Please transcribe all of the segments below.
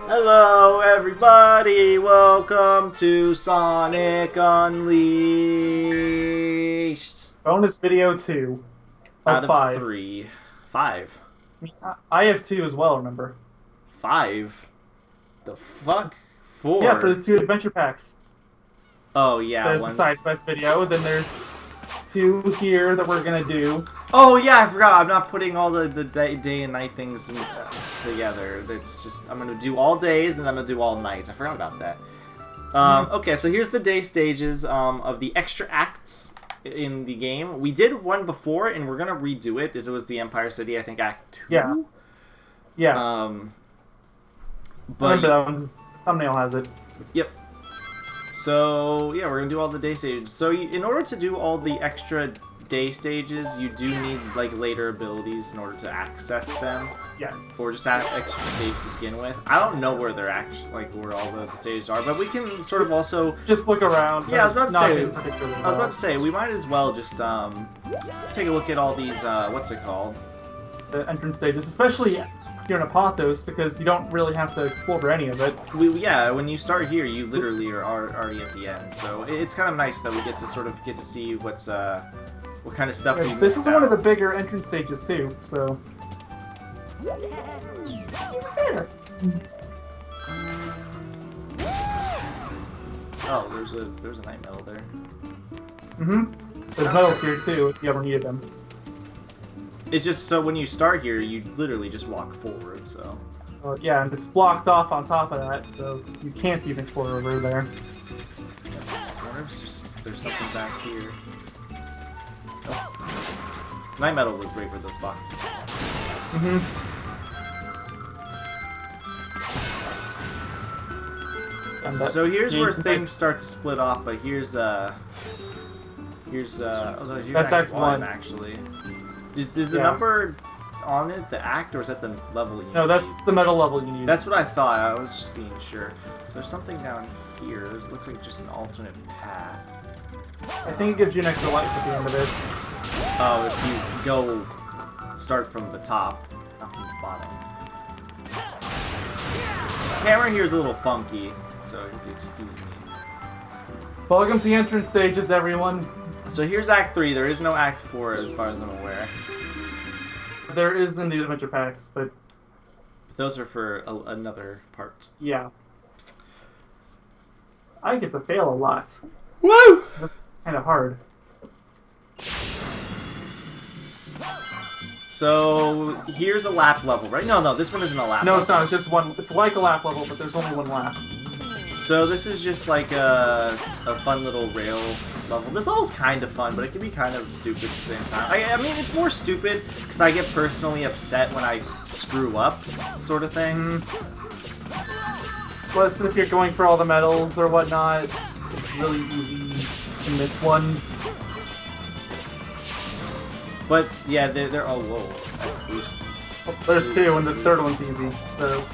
Hello, everybody! Welcome to Sonic Unleashed! Bonus video 2 Out of of 5. 3. 5. I have 2 as well, remember? 5? The fuck? Yeah, for 4? the 2 adventure packs. Oh, yeah, There's the side quest video, then there's 2 here that we're gonna do. Oh, yeah, I forgot. I'm not putting all the day and night things together. It's just, I'm gonna do all days and then I'm gonna do all nights. I forgot about that. Okay, so here's the day stages of the extra acts in the game. We did one before, and we're gonna redo it. It was the Empire City, I think, Act 2. Yeah. Yeah. But I remember that one because the thumbnail has it. Yep. So, yeah, we're gonna do all the day stages. So, in order to do all the extra day stages, you do need, like, later abilities in order to access them. Yeah. Or just have extra stage to begin with. I don't know where they're actually, like, where all the stages are, but we can sort of also... Just look around. Yeah, I was about to say, say, we might as well just, take a look at all these, what's it called? the entrance stages, especially here in Apothos, because you don't really have to explore any of it. Yeah, when you start here, you literally are already at the end, so it's kind of nice that we get to sort of get to see what's, what kind of stuff we missed This is out. one of the bigger entrance stages, too, so... Oh, there's a night medal there. Mm-hmm. There's medals here, too, if you ever needed them. It's just so when you start here, you literally just walk forward, so... Yeah, and it's blocked off on top of that, so you can't even explore over there. I wonder if there's something back here. Oh. Night medal was right where those boxes are. Mm-hmm. So here's where things start to split off, but here's here's That's Act Act 1. actually. Is the number on it the act, or is that the level you need? No, that's the medal level you need. That's what I thought. I was just being sure. So there's something down here. It looks like just an alternate path. I think it gives you an extra life at the end of it. Oh, if you go start from the top, not from the bottom. The camera here is a little funky, so you have to excuse me. Welcome to the entrance stages, everyone. So here's Act 3. There is no Act 4 as far as I'm aware. There is in the adventure packs, but Those are for another part. yeah. I get to fail a lot. Woo! That's kind of hard. So here's a lap level, right? No, this one isn't a lap No, level. it's not. It's just one. It's like a lap level, but there's only one lap. So this is just like a fun little rail level. This level's kind of fun, but it can be kind of stupid at the same time. I mean, it's more stupid because I get personally upset when I screw up, sort of thing. Plus, if you're going for all the medals or whatnot, it's really easy to miss one. But yeah, they're oh whoa. There's 2, and the third one's easy. So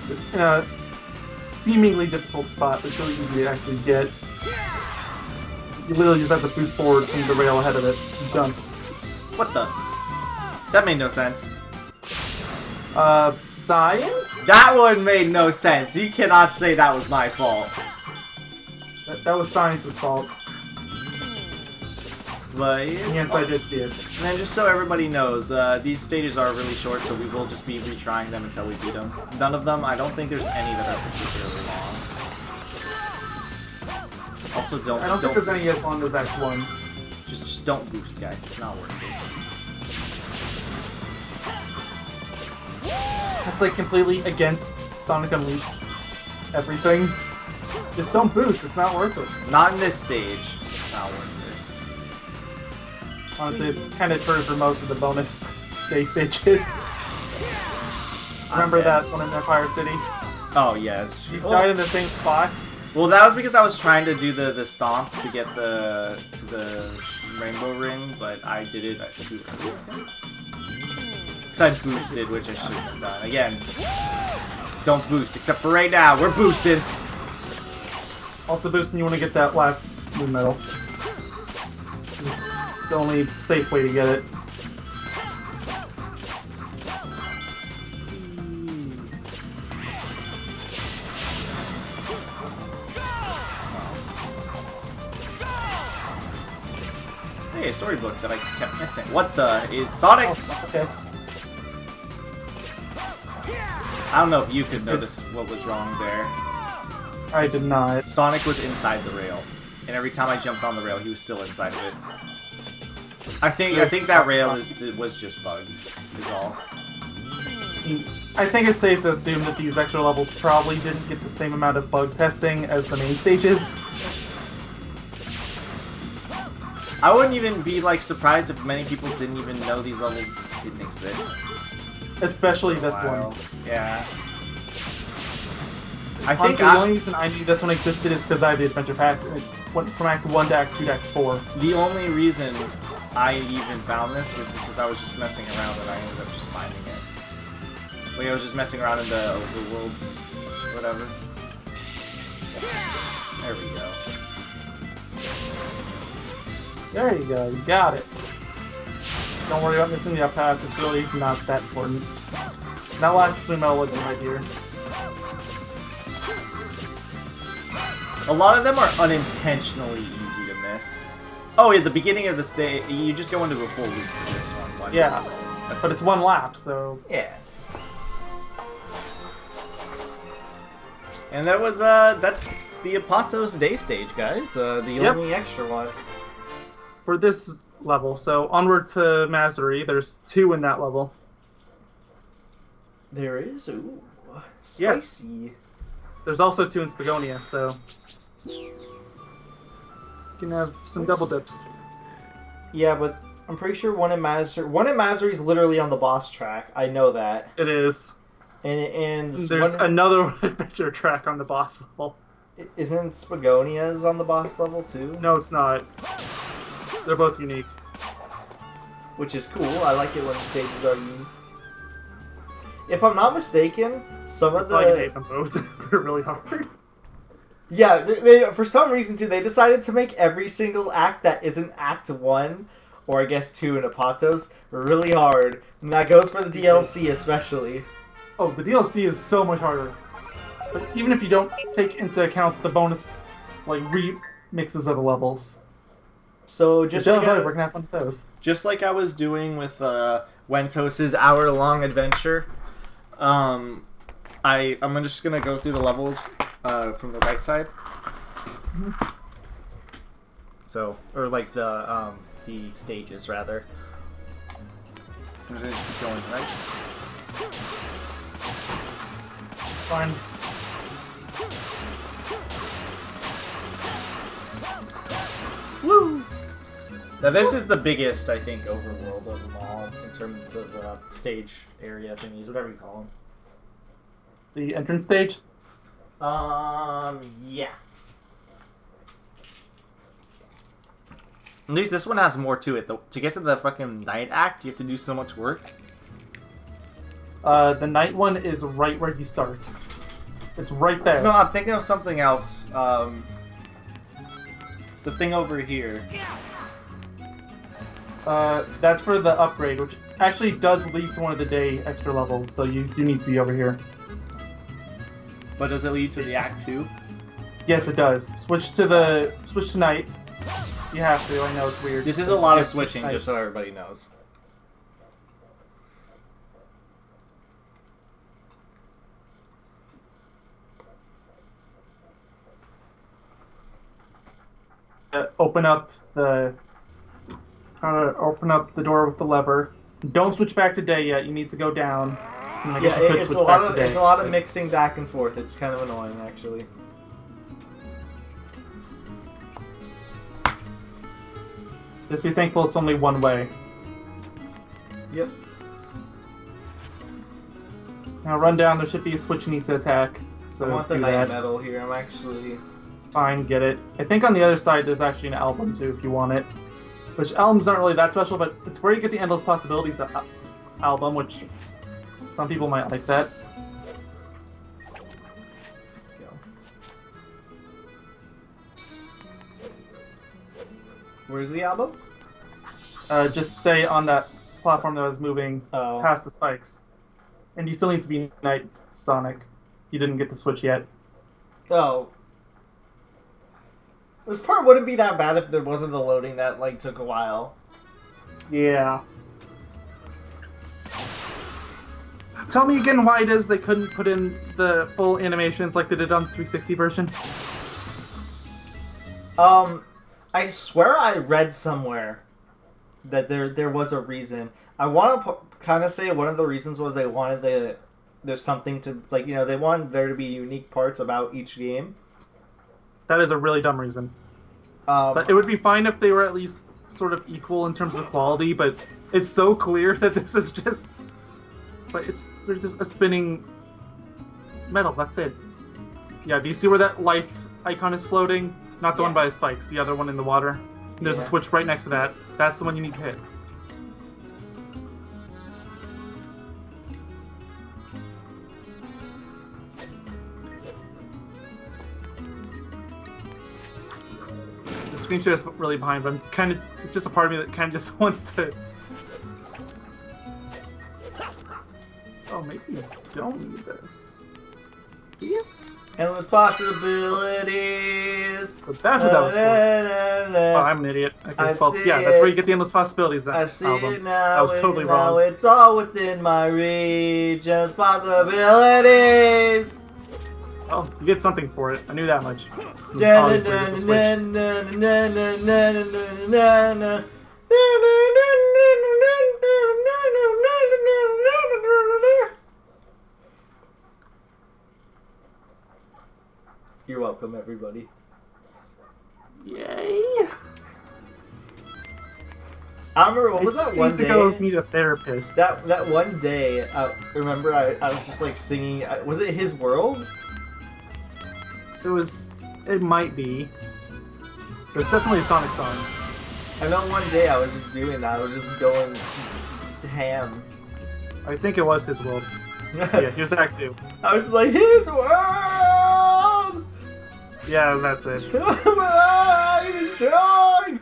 it's in a seemingly difficult spot, but it's really easy to actually get. You literally just have to boost forward from the rail ahead of it. You're done. What the? That made no sense. Science? That one made no sense. You cannot say that was my fault. That was Science's fault. But Yes, I did see it. And then just so everybody knows, these stages are really short, so we will just be retrying them until we beat them. None of them, I don't think there's any that are particularly long. Also, I don't think there's any as long as Act 1. Just don't boost, guys. It's not worth it. That's like completely against Sonic Unleashed everything. Just don't boost, it's not worth it. Not in this stage. It's not worth it. Honestly, it's kind of true for most of the bonus day stages. Remember that one in Empire City? Oh, yes. You died in the same spot. Well, that was because I was trying to do the stomp to get the rainbow ring, but I did it too early. Because I boosted, which I shouldn't have done. Again, don't boost, except for right now. We're boosted! Also boosting, you want to get that last moon medal. It's the only safe way to get it. Okay, storybook that I kept missing. What the? It's Sonic! Oh, okay. I don't know if you could notice what was wrong there. I did not. Sonic was inside the rail, and every time I jumped on the rail, he was still inside of it. I think that rail was just bugged, is all. I think it's safe to assume that these extra levels probably didn't get the same amount of bug testing as the main stages. I wouldn't even be like surprised if many people didn't even know these levels didn't exist. Especially this one. Yeah. Honestly, the only reason I knew this one existed is because I had the adventure packs, and it went from Act 1 to Act 2 to Act 4. The only reason I even found this was because I was just messing around and I ended up just finding it. Like I was just messing around in the overworlds, whatever. There we go. There you go, you got it. Don't worry about missing the up path, it's really not that important. That last swim metal wasn't right here. A lot of them are unintentionally easy to miss. Oh, at the beginning of the stage, you just go into a full loop for this one once. Yeah, but it's one lap, so... Yeah. And that was, that's the Apatos Day stage, guys. The only extra one. For this level, so onward to Mastery, there's 2 in that level. There is? Ooh. Spicy. Yes. There's also 2 in Spagonia, so... you can have some double dips. Yeah, but I'm pretty sure one in Mastery is literally on the boss track. I know that. It is. And there's another adventure track on the boss level. Isn't Spagonia's on the boss level too? No, it's not. They're both unique. Which is cool. I like it when the stages are unique. If I'm not mistaken, some of the... I hate them both. They're really hard. Yeah, they, for some reason too, they decided to make every single act that isn't Act 1, or I guess 2 in Apatos, really hard. And that goes for the DLC especially. Oh, the DLC is so much harder. But even if you don't take into account the bonus, like, remixes of the levels. So just we're gonna have fun with those. Just like I was doing with Wentos' hour-long adventure, I'm just gonna go through the levels from the right side. So, or like the stages rather. I'm just gonna keep going right. Fine. Woo! Now this is the biggest, I think, overworld of them all in terms of stage area thingies, whatever you call them. The entrance stage? Yeah. At least this one has more to it. To get to the fucking night act, you have to do so much work. The night one is right where you start. It's right there. No, I'm thinking of something else. The thing over here. That's for the upgrade, which actually does lead to one of the day extra levels, so you do need to be over here. But does it lead to the Act 2? Yes, it does. Switch to night. You have to. I know it's weird. This is a lot of switching, just so everybody knows. Open up the door with the lever. Don't switch back to day yet. You need to go down. Yeah, it's a lot of mixing back and forth. It's kind of annoying, actually. Just be thankful it's only one way. Yep. Now run down. There should be a switch you need to attack. So I want the night metal here. I'm actually... Fine, get it. I think on the other side there's actually an album too if you want it. Which albums aren't really that special, but it's where you get the Endless Possibilities album, which some people might like that. Where's the album? Just stay on that platform that was moving past the spikes. And you still need to be Night Sonic. You didn't get the switch yet. Oh. This part wouldn't be that bad if there wasn't the loading that, like, took a while. Yeah. Tell me again why it is they couldn't put in the full animations like they did on the 360 version. I swear I read somewhere that there was a reason. I want to kind of say one of the reasons was they wanted there's something to, like, you know, they wanted there to be unique parts about each game. That is a really dumb reason. But it would be fine if they were at least sort of equal in terms of quality, but it's so clear that this is just... But they're just a spinning metal, that's it. Yeah, do you see where that life icon is floating? Not the one by the spikes, the other one in the water. There's a switch right next to that. That's the one you need to hit. The screen share is really behind, but I'm kind of... It's just a part of me that kind of just wants to... Oh, maybe you don't need this. Do you? Endless possibilities. But that's what that was for. Oh, I'm an idiot. Okay, well, yeah, that's where you get the endless possibilities. I see album. it now. I was totally wrong. Now it's all within my reach. Endless possibilities. Oh, you get something for it. I knew that much. Obviously, there's a switch. You're welcome, everybody. Yay! I remember, what was that one need to day? go meet a therapist. That one day, remember I was just like singing. Was it His World? It might be. There's definitely a Sonic song. I know one day I was just doing that. I was just going ham. I think it was His World. Yeah, here's Act 2. I was like, His World! Yeah, that's it. Alive and strong!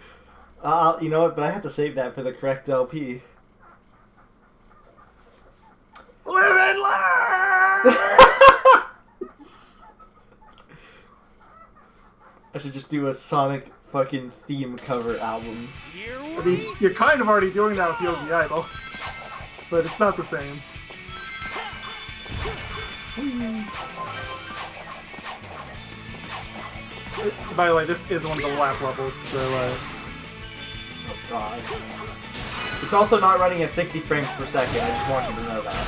You know what? But I have to save that for the correct LP. Live and learn! I should just do a Sonic fucking theme cover album. I mean, you're kind of already doing that with Yogaidr, but it's not the same. By the way, this is one of the lap levels, so Oh god. It's also not running at 60 frames per second, I just want you to know that.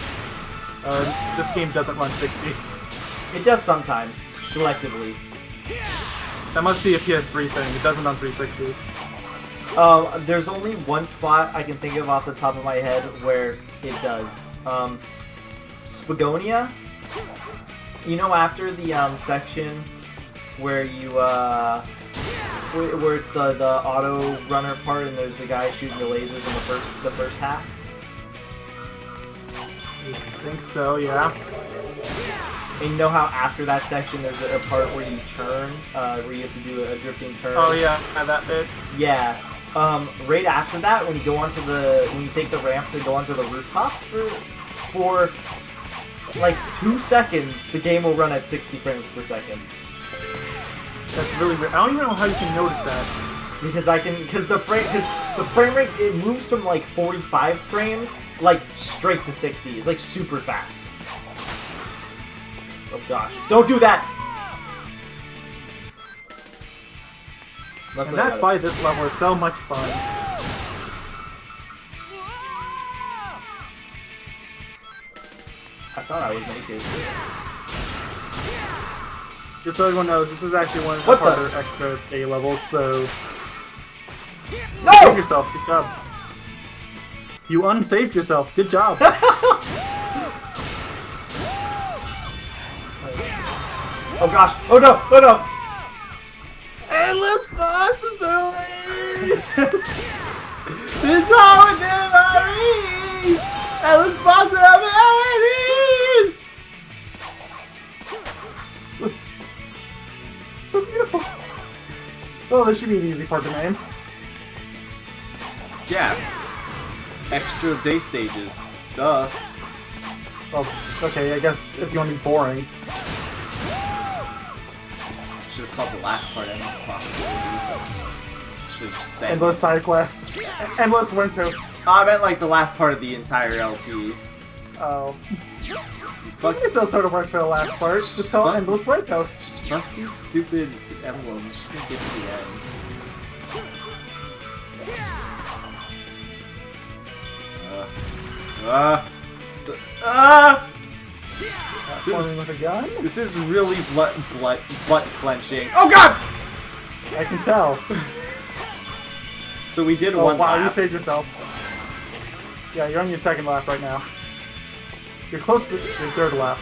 this game doesn't run 60. It does sometimes, selectively. That must be a PS3 thing, it doesn't run 360. There's only one spot I can think of off the top of my head where it does. Spagonia? You know, after the section where you where it's the auto runner part and there's the guy shooting the lasers in the first half? I think so, yeah. And you know how after that section there's a part where you turn, where you have to do a drifting turn? Oh yeah, that bit. Yeah. Right after that, when you take the ramp to go onto the rooftops for like 2 seconds, the game will run at 60 frames per second. That's really weird. I don't even know how you can notice that. Because the frame rate, it moves from like 45 frames like straight to 60. It's like super fast. Oh gosh! Don't do that. And that's why this level is so much fun. I thought I would make it. Just so everyone knows, this is actually one of the harder extra A levels, so... No! Save yourself, good job. You unsaved yourself, good job. Oh gosh! Oh no! Oh no! Endless possibilities! It's all within my reach! Endless possibilities! So beautiful. Oh, this should be an easy part to name. Yeah. Extra day stages. Duh. Well, okay, I guess if you want to be boring. Should have called the last part endless possibilities. Should just say. Endless side quests. Endless Wintos. I meant like the last part of the entire LP. Oh. Fuck. It still sort of works for the last part. Just call it Endless Wintos. Just fuck these stupid emblems. Just gonna get to the end. Platforming with a gun? This is really butt clenching. Oh god! I can tell. So we did Oh one wow, lap. you saved yourself. Yeah, you're on your second lap right now. You're close to your third lap.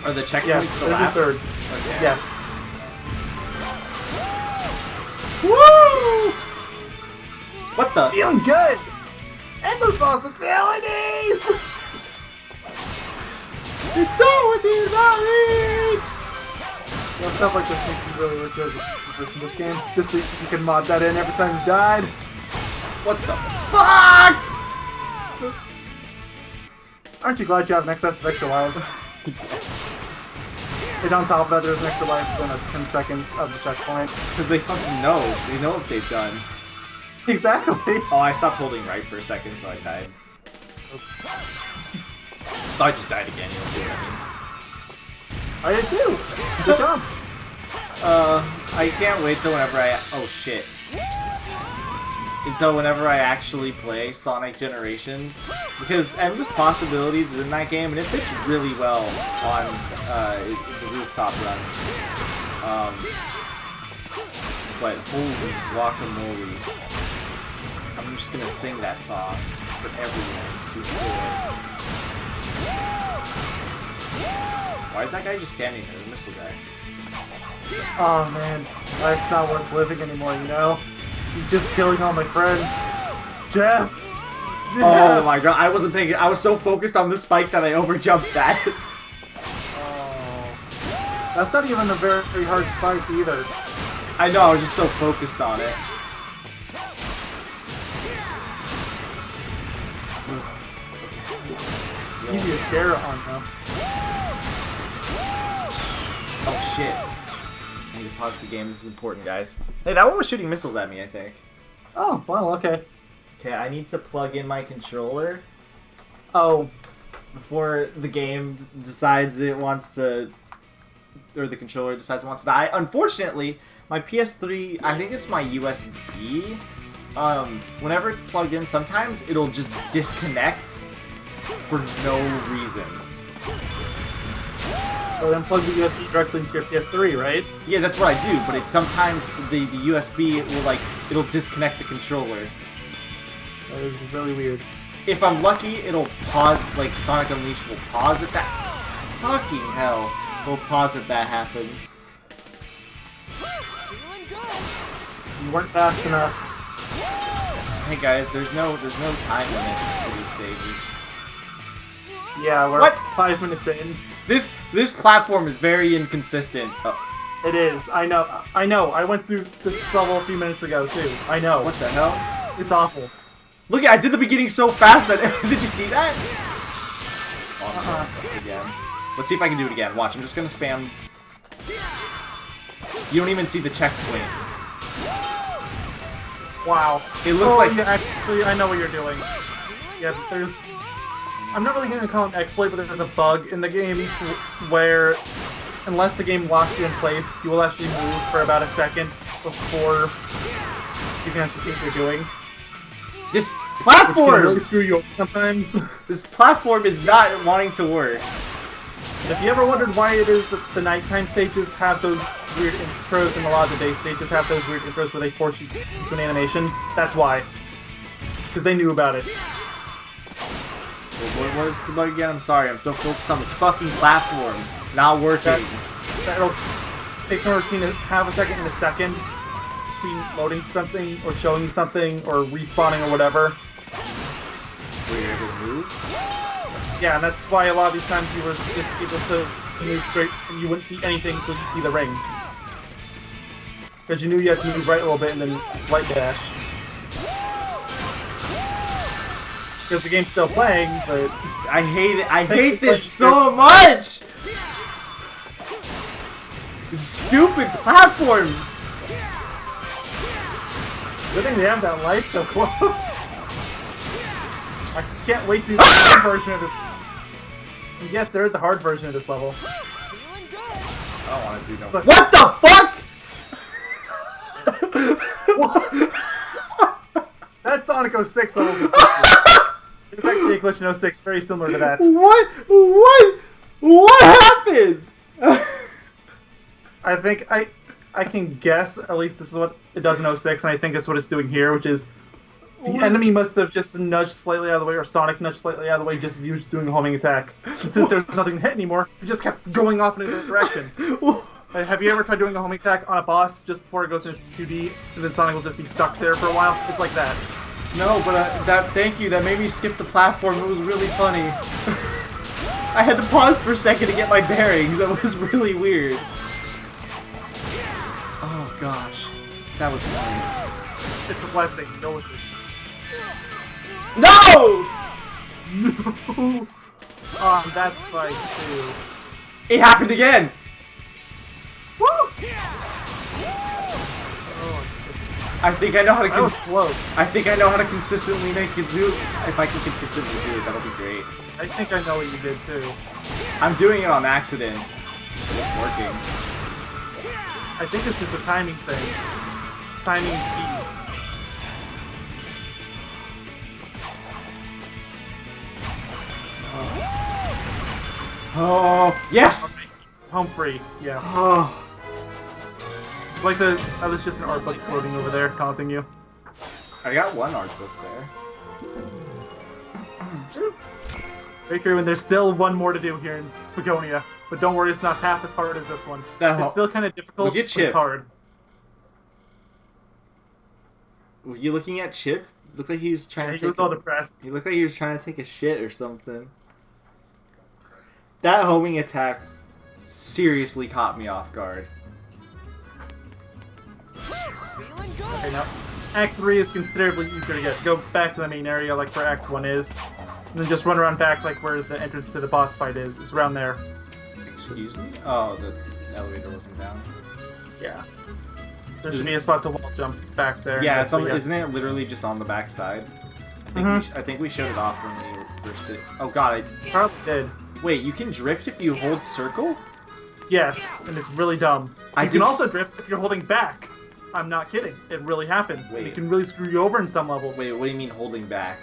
Are the checkpoints Yes, the there's your laps? third. Okay. Yes. Woo! What the? Feeling good! Endless possibilities! It's all within my reach! You know, stuff like this makes you really wish you had in this game. Just so you can mod that in every time you died. What the fuck? Aren't you glad you have an excess of extra lives? Yes. And on top of that, there's an extra life within 10 seconds of the checkpoint. It's because they fucking know. They know what they've done. Exactly! Oh, I stopped holding right for a second, so I died. I just died again, you'll see what I mean. I did too! Good job! I can't wait till whenever I... Oh, shit. Until whenever I actually play Sonic Generations. Because Endless Possibilities is in that game, and it fits really well on the rooftop run. But holy guacamole. I'm just gonna sing that song for everyone to hear. Why is that guy just standing there, the missile guy? Oh man, life's not worth living anymore, you know? You're just killing all my friends. Jeff! Oh my god, I wasn't paying it. I was so focused on this spike that I overjumped that. Oh. That's not even a very hard spike either. I know, I was just so focused on it. Easy as Garrett on though. Oh shit. I need to pause the game, this is important, guys. Hey, that one was shooting missiles at me, I think. Oh, well, okay. Okay, I need to plug in my controller Oh, before the game decides it wants to, Or the controller decides it wants to die. Unfortunately, my PS3, I think it's my USB. Whenever it's plugged in, sometimes it'll just disconnect for no reason. so then plug the USB directly into your PS3, right? Yeah, that's what I do, but it sometimes the USB will it'll disconnect the controller. That is really weird. If I'm lucky, it'll pause, like Sonic Unleashed will pause if that... Fucking hell. Will pause if that happens. You weren't fast enough. Hey guys, there's no time limit for these stages. Yeah, we're What? 5 minutes in. This platform is very inconsistent. Oh, It is. I know. I know. I went through this level a few minutes ago, too. I know. what the hell? It's awful. Look, I did the beginning so fast that... Did you see that? Awesome. Again. Let's see if I can do it again. Watch, I'm just gonna spam... You don't even see the checkpoint. Wow. It looks like... Yeah, actually, I know what you're doing. Yeah, there's... I'm not really going to call it an exploit, but there's a bug in the game where, unless the game locks you in place, you will actually move for about a second before you can actually see what you're doing. This Which can platform! really screw you up sometimes. This platform is not wanting to work. If you ever wondered why it is that the nighttime stages have those weird intros and a lot of the day stages have those weird intros where they force you into an animation, that's why. Because they knew about it. What is the bug again? I'm sorry, I'm so focused on this fucking platform. Not working. That'll take somewhere between half a second and a second between loading something or showing you something or respawning or whatever. Were you able to move? Yeah, and that's why a lot of these times you were just able to move straight and you wouldn't see anything until you see the ring. Because you knew you had to move right a little bit and then light dash. Because the game's still playing, but... I hate it. I hate this so much! This stupid platform! Good thing they have that light so close. I can't wait to see the hard version of this. And yes, there is the hard version of this level. I don't want to do no. Like, what the fuck? That's Sonic 06 level. There's actually a glitch in 06 very similar to that. What happened? I think I can guess, at least this is what it does in 06, and I think that's what it's doing here, which is the enemy must have just nudged slightly out of the way, or Sonic nudged slightly out of the way just as you were doing a homing attack. And since there's nothing to hit anymore, it just kept going off in a different direction. Have you ever tried doing a homing attack on a boss just before it goes into 2D, and then Sonic will just be stuck there for a while? It's like that. No, but thank you, that made me skip the platform, it was really funny. I had to pause for a second to get my bearings, that was really weird. Oh gosh, that was funny. It's a blessing. Go with it. No! No! That's right, too. It happened again! Woo! I think I know how to That was slow. I think I know how to consistently make it do. If I can consistently do it, that'll be great. I think I know what you did, too. I'm doing it on accident. It's working. I think it's just a timing thing. Timing and speed. Oh, yes! Home free, yeah. Oh. Like that's just an art book floating over there, taunting you. I got one art book there. Baker, and there's still one more to do here in Spagonia. But don't worry, it's not half as hard as this one. It's still kind of difficult, but it's hard. Were you looking at Chip? Looked like he was trying to take. He was all depressed. He looked like he was trying to take a shit or something. That homing attack seriously caught me off guard. Okay, now Act 3 is considerably easier to get. Go back to the main area like where Act 1 is. And then just run around back like where the entrance to the boss fight is. It's around there. Excuse me? Oh, the elevator wasn't down. Yeah. There should be a spot to wall jump back there. Yeah, it's on, isn't it literally just on the back side? I think we showed it off when we first did. Oh god, I probably did. Wait, you can drift if you hold circle? Yes, and it's really dumb. You can also drift if you're holding back. I'm not kidding. It really happens. Wait. It can really screw you over in some levels. Wait, what do you mean holding back?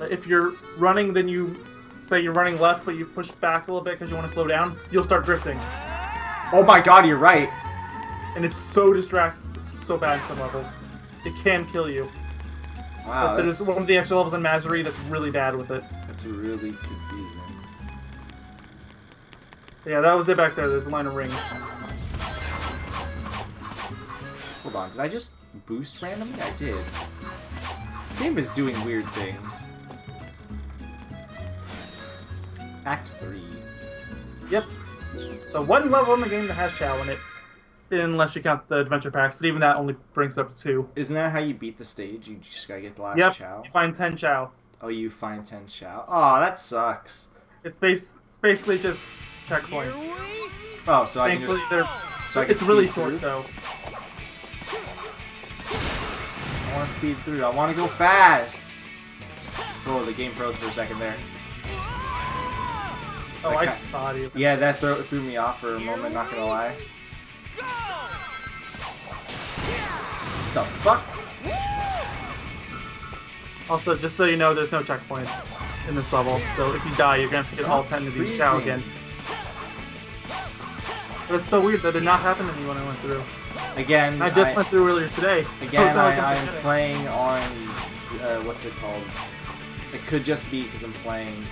If you're running, then you say you're running less, but you push back a little bit because you want to slow down, you'll start drifting. Oh my god, you're right. And it's so distracting. It's so bad in some levels. It can kill you. Wow, but there's one of the extra levels in Mastery that's really bad with it. That's really confusing. Yeah, that was it back there. There's a line of rings. Hold on, did I just boost randomly? I did. This game is doing weird things. Act 3. Yep. So one level in the game that has Chow in it. Unless you count the adventure packs, but even that only brings up to 2. Isn't that how you beat the stage? You just gotta get the last Chow? You find 10 Chow. Oh, you find 10 Chow. Oh, that sucks. It's basically just checkpoints. Oh, so I can Thankfully, just... it's really short, though. I want to speed through. I want to go fast. Oh, the game froze for a second there. Oh, I saw you. Yeah, that threw me off for a moment, not gonna lie. The fuck? Also, just so you know, there's no checkpoints in this level, so if you die, you're gonna have to get all 10 of these Chow again. But it's so weird that did not happen to me when I went through. Again, I just went through earlier today. Again, I'm playing on, what's it called? It could just be because I'm playing...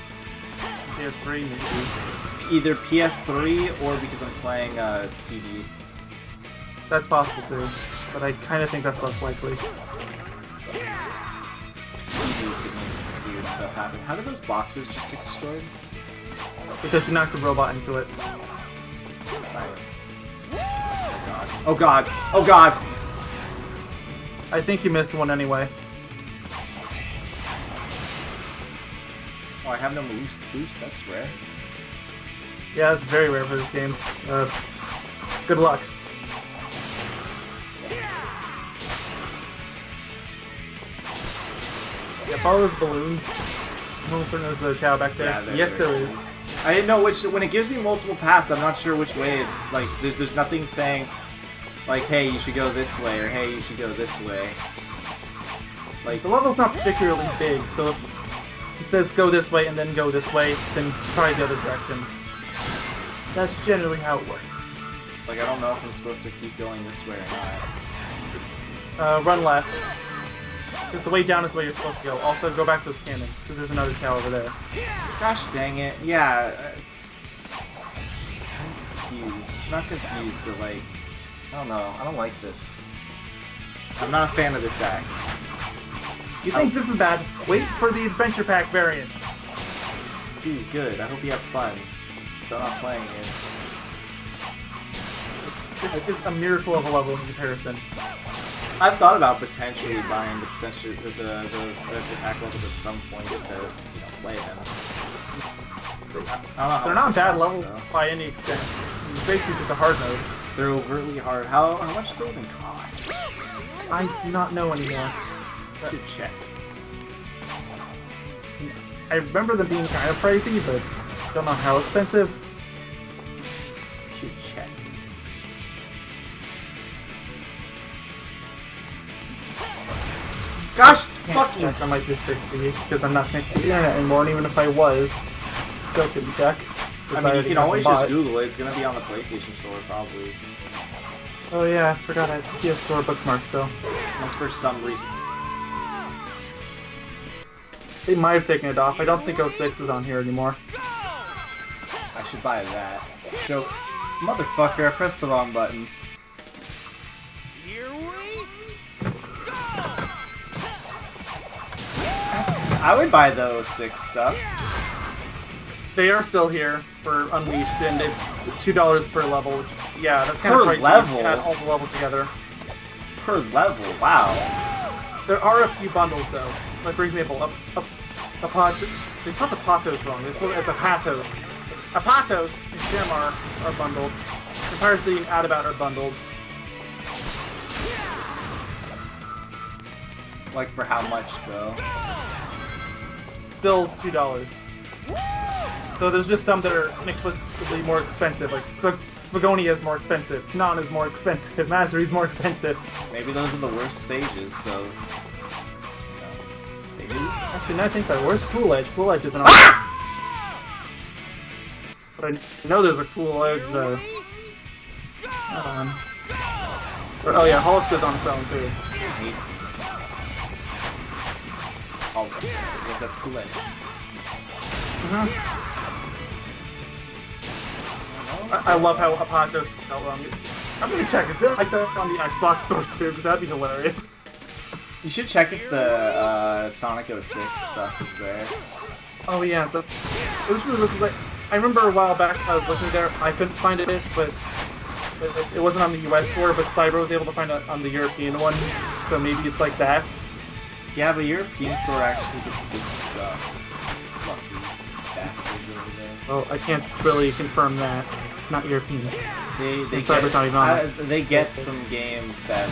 PS3, maybe. Either PS3 or because I'm playing CD. That's possible too, but I kind of think that's less likely. CD could make weird stuff happen. How did those boxes just get destroyed? Because you knocked a robot into it. Silence. Oh god. Oh god. Oh god! I think you missed one anyway. Oh, I have no boost. That's rare. Yeah, it's very rare for this game. Good luck. Yeah, follow those balloons. I'm almost certain there's a Chow back there. Yeah, Yes, there is. I didn't know which. When it gives me multiple paths, I'm not sure which way it's like. There's nothing saying, like, hey, you should go this way, or hey, you should go this way. Like The level's not particularly big, so if it says go this way and then go this way, then try the other direction. That's generally how it works. I don't know if I'm supposed to keep going this way or not. Run left. Because the way down is the way you're supposed to go. Also, go back to those cannons, because there's another tower over there. Gosh dang it. Yeah, it's... I'm confused. Not confused, but like... I don't know. I don't like this. I'm not a fan of this act. You think this is bad? Wait for the Adventure Pack variant. Dude, good. I hope you have fun. So I'm not playing it. This is a miracle of a level in comparison. I've thought about potentially buying the pack levels at some point just to, play them. I don't know how They're much not they bad cost, levels though. by any extent. It's basically just a hard mode. They're overtly hard. How much do they even cost? I do not know anymore. I should check. I remember them being kind of pricey, but don't know how expensive. Should check. Gosh, fucking. Check on my 360 because I'm not connected to the internet anymore, and even if I was, still couldn't check. I mean, you can always just Google it. It's gonna be on the PlayStation Store, probably. Oh yeah, I forgot I had PS Store bookmarks though. Unless for some reason. They might have taken it off. I don't think 06 is on here anymore. I should buy that. So, motherfucker, I pressed the wrong button. Here we go! I would buy the 06 stuff. They are still here for Unleashed, and it's $2 per level. Which, yeah, that's kind of Per pricey. level? Add all the levels together. Per level, wow. There are a few bundles though. Like for example, a pot. They spelled the Patos wrong. They spelled it as a Patos. A Patos and Shamar are bundled. Empire City and Adabat are bundled. Like for how much though? Still $2. So there's just some that are inexplicably more expensive. Like Spagonia is more expensive. Kanan is more expensive. Mazri is more expensive. Maybe those are the worst stages, so... Maybe? Actually, now I think that. Where's Cool Edge? Cool Edge isn't on. But I know there's a Cool Edge. Oh yeah, Hollister's on its own too. Hates me. Oh, I guess that's cool. I love how Apatos is spelled wrong. I'm gonna check. Is it like that on the Xbox store too? Because that'd be hilarious. You should check if the Sonic 06 stuff is there. Oh yeah, it was really because like I remember a while back I was looking there. I couldn't find it, but it wasn't on the US store. But Cyber was able to find it on the European one, so maybe it's like that. Yeah, but European store actually gets good stuff. Lucky bastards over there. Well, I can't really confirm that. Not European. They Cyber's not even on it. They get some games that,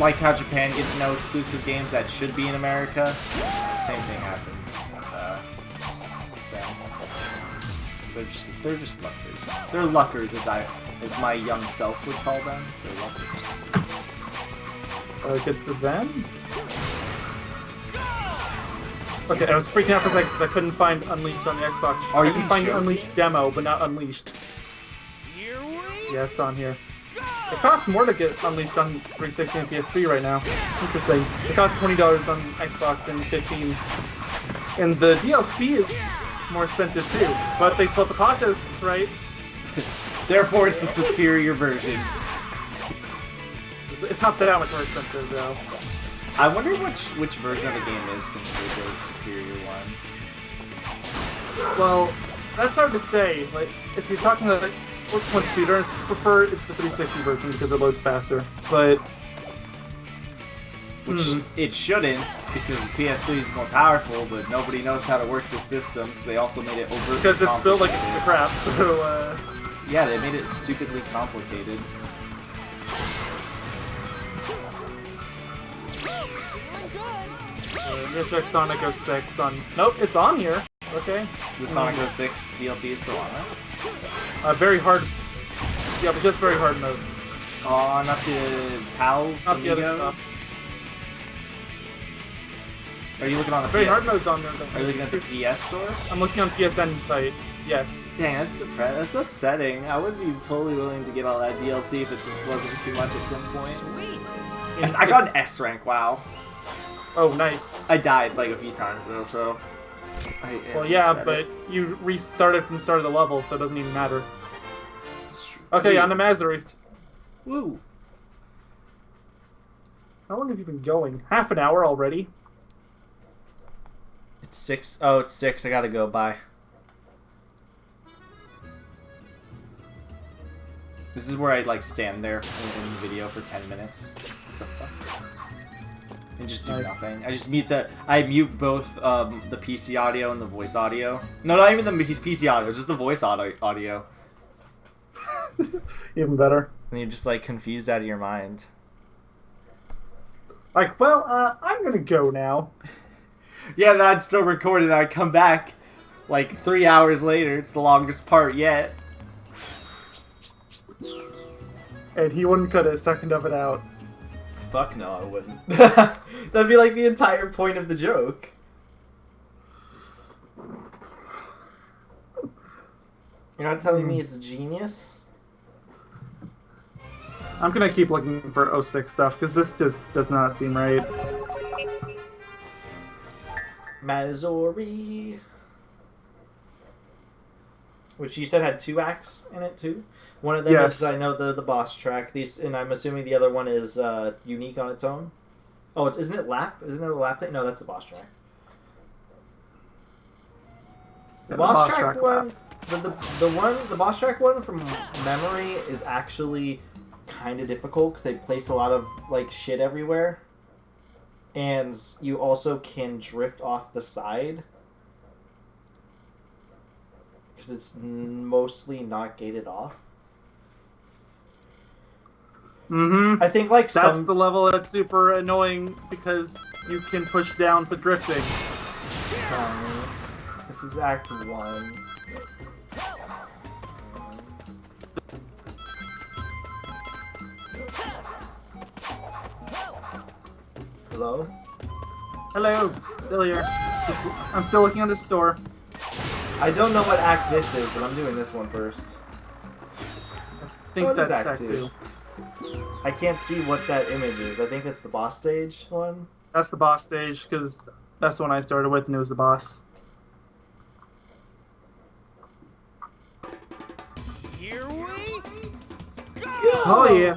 like how Japan gets no exclusive games that should be in America. Same thing happens. They're just luckers. They're luckers, as my young self would call them. They're luckers. Good for them. Okay, I was freaking out for a second because I couldn't find Unleashed on the Xbox. Are I you can find the joking? Unleashed demo, but not Unleashed. Here we Yeah, it's on here. It costs more to get Unleashed on 360 and PS3 right now. Interesting. It costs $20 on Xbox and $15. And the DLC is more expensive too. But they spelled the Patos right. Therefore, it's the superior version. It's not that much more expensive though. I wonder which version of the game is considered the superior one. Well, that's hard to say. Like, if you're talking about which one's speedrunners prefer, it's the 360 version because it loads faster. But Which it shouldn't, because the PS3 is more powerful, but nobody knows how to work the system because they also made it overly because it's built like a piece complicated. of crap, so Yeah, they made it stupidly complicated. Feeling good. I'm gonna check Sonic 06 on. Nope, it's on here. Okay. The Sonic 06 DLC is still on it. Very hard. Yeah, but just very hard mode. Oh, not the pals, Not the other amigos? stuff. Are you looking on the Very PS? hard mode's on there. Though. Are you looking at the PS store? I'm looking on PSN site. Yes. Dang, that's upsetting. I would be totally willing to get all that DLC if it wasn't too much at some point. Sweet. I got an S rank, wow. Oh, nice. I died like a few times though, so... Well, yeah, but you restarted from the start of the level, so it doesn't even matter. Okay, on to Mazuri. Woo! How long have you been going? Half an hour already? It's 6. Oh, it's 6. I gotta go. Bye. This is where I like stand there in the video for 10 minutes. What the fuck? And just do nothing. I mute both the PC audio and the voice audio. No, not even the PC audio, just the voice audio. Even better. And you're just like confused out of your mind. Like, well, I'm gonna go now. Yeah, then I'd still record it and I'd come back like 3 hours later. It's the longest part yet. And he wouldn't cut a second of it out. Fuck no, I wouldn't. That'd be like the entire point of the joke. You're not telling me it's genius? I'm gonna keep looking for 06 stuff, because this just does not seem right. Mazuri. Which you said had 2 acts in it too? One of them Yes. is, I know, the boss track. And I'm assuming the other one is unique on its own. Oh, isn't it lap? Isn't it a lap thing? No, that's the boss track. The boss track one, the boss track one from memory is actually kind of difficult because they place a lot of like shit everywhere, and you also can drift off the side because it's mostly not gated off. Mm-hmm. I think like That's the level that's super annoying because you can push down for drifting. This is Act 1. Hello? Hello, still here. I'm still looking at the store. I don't know what act this is, but I'm doing this one first. I think Oh, it is that's Act Act 2. 2. I can't see what that image is. I think that's the boss stage one. That's the boss stage, because that's the one I started with, and it was the boss. Here we go. Oh, yeah.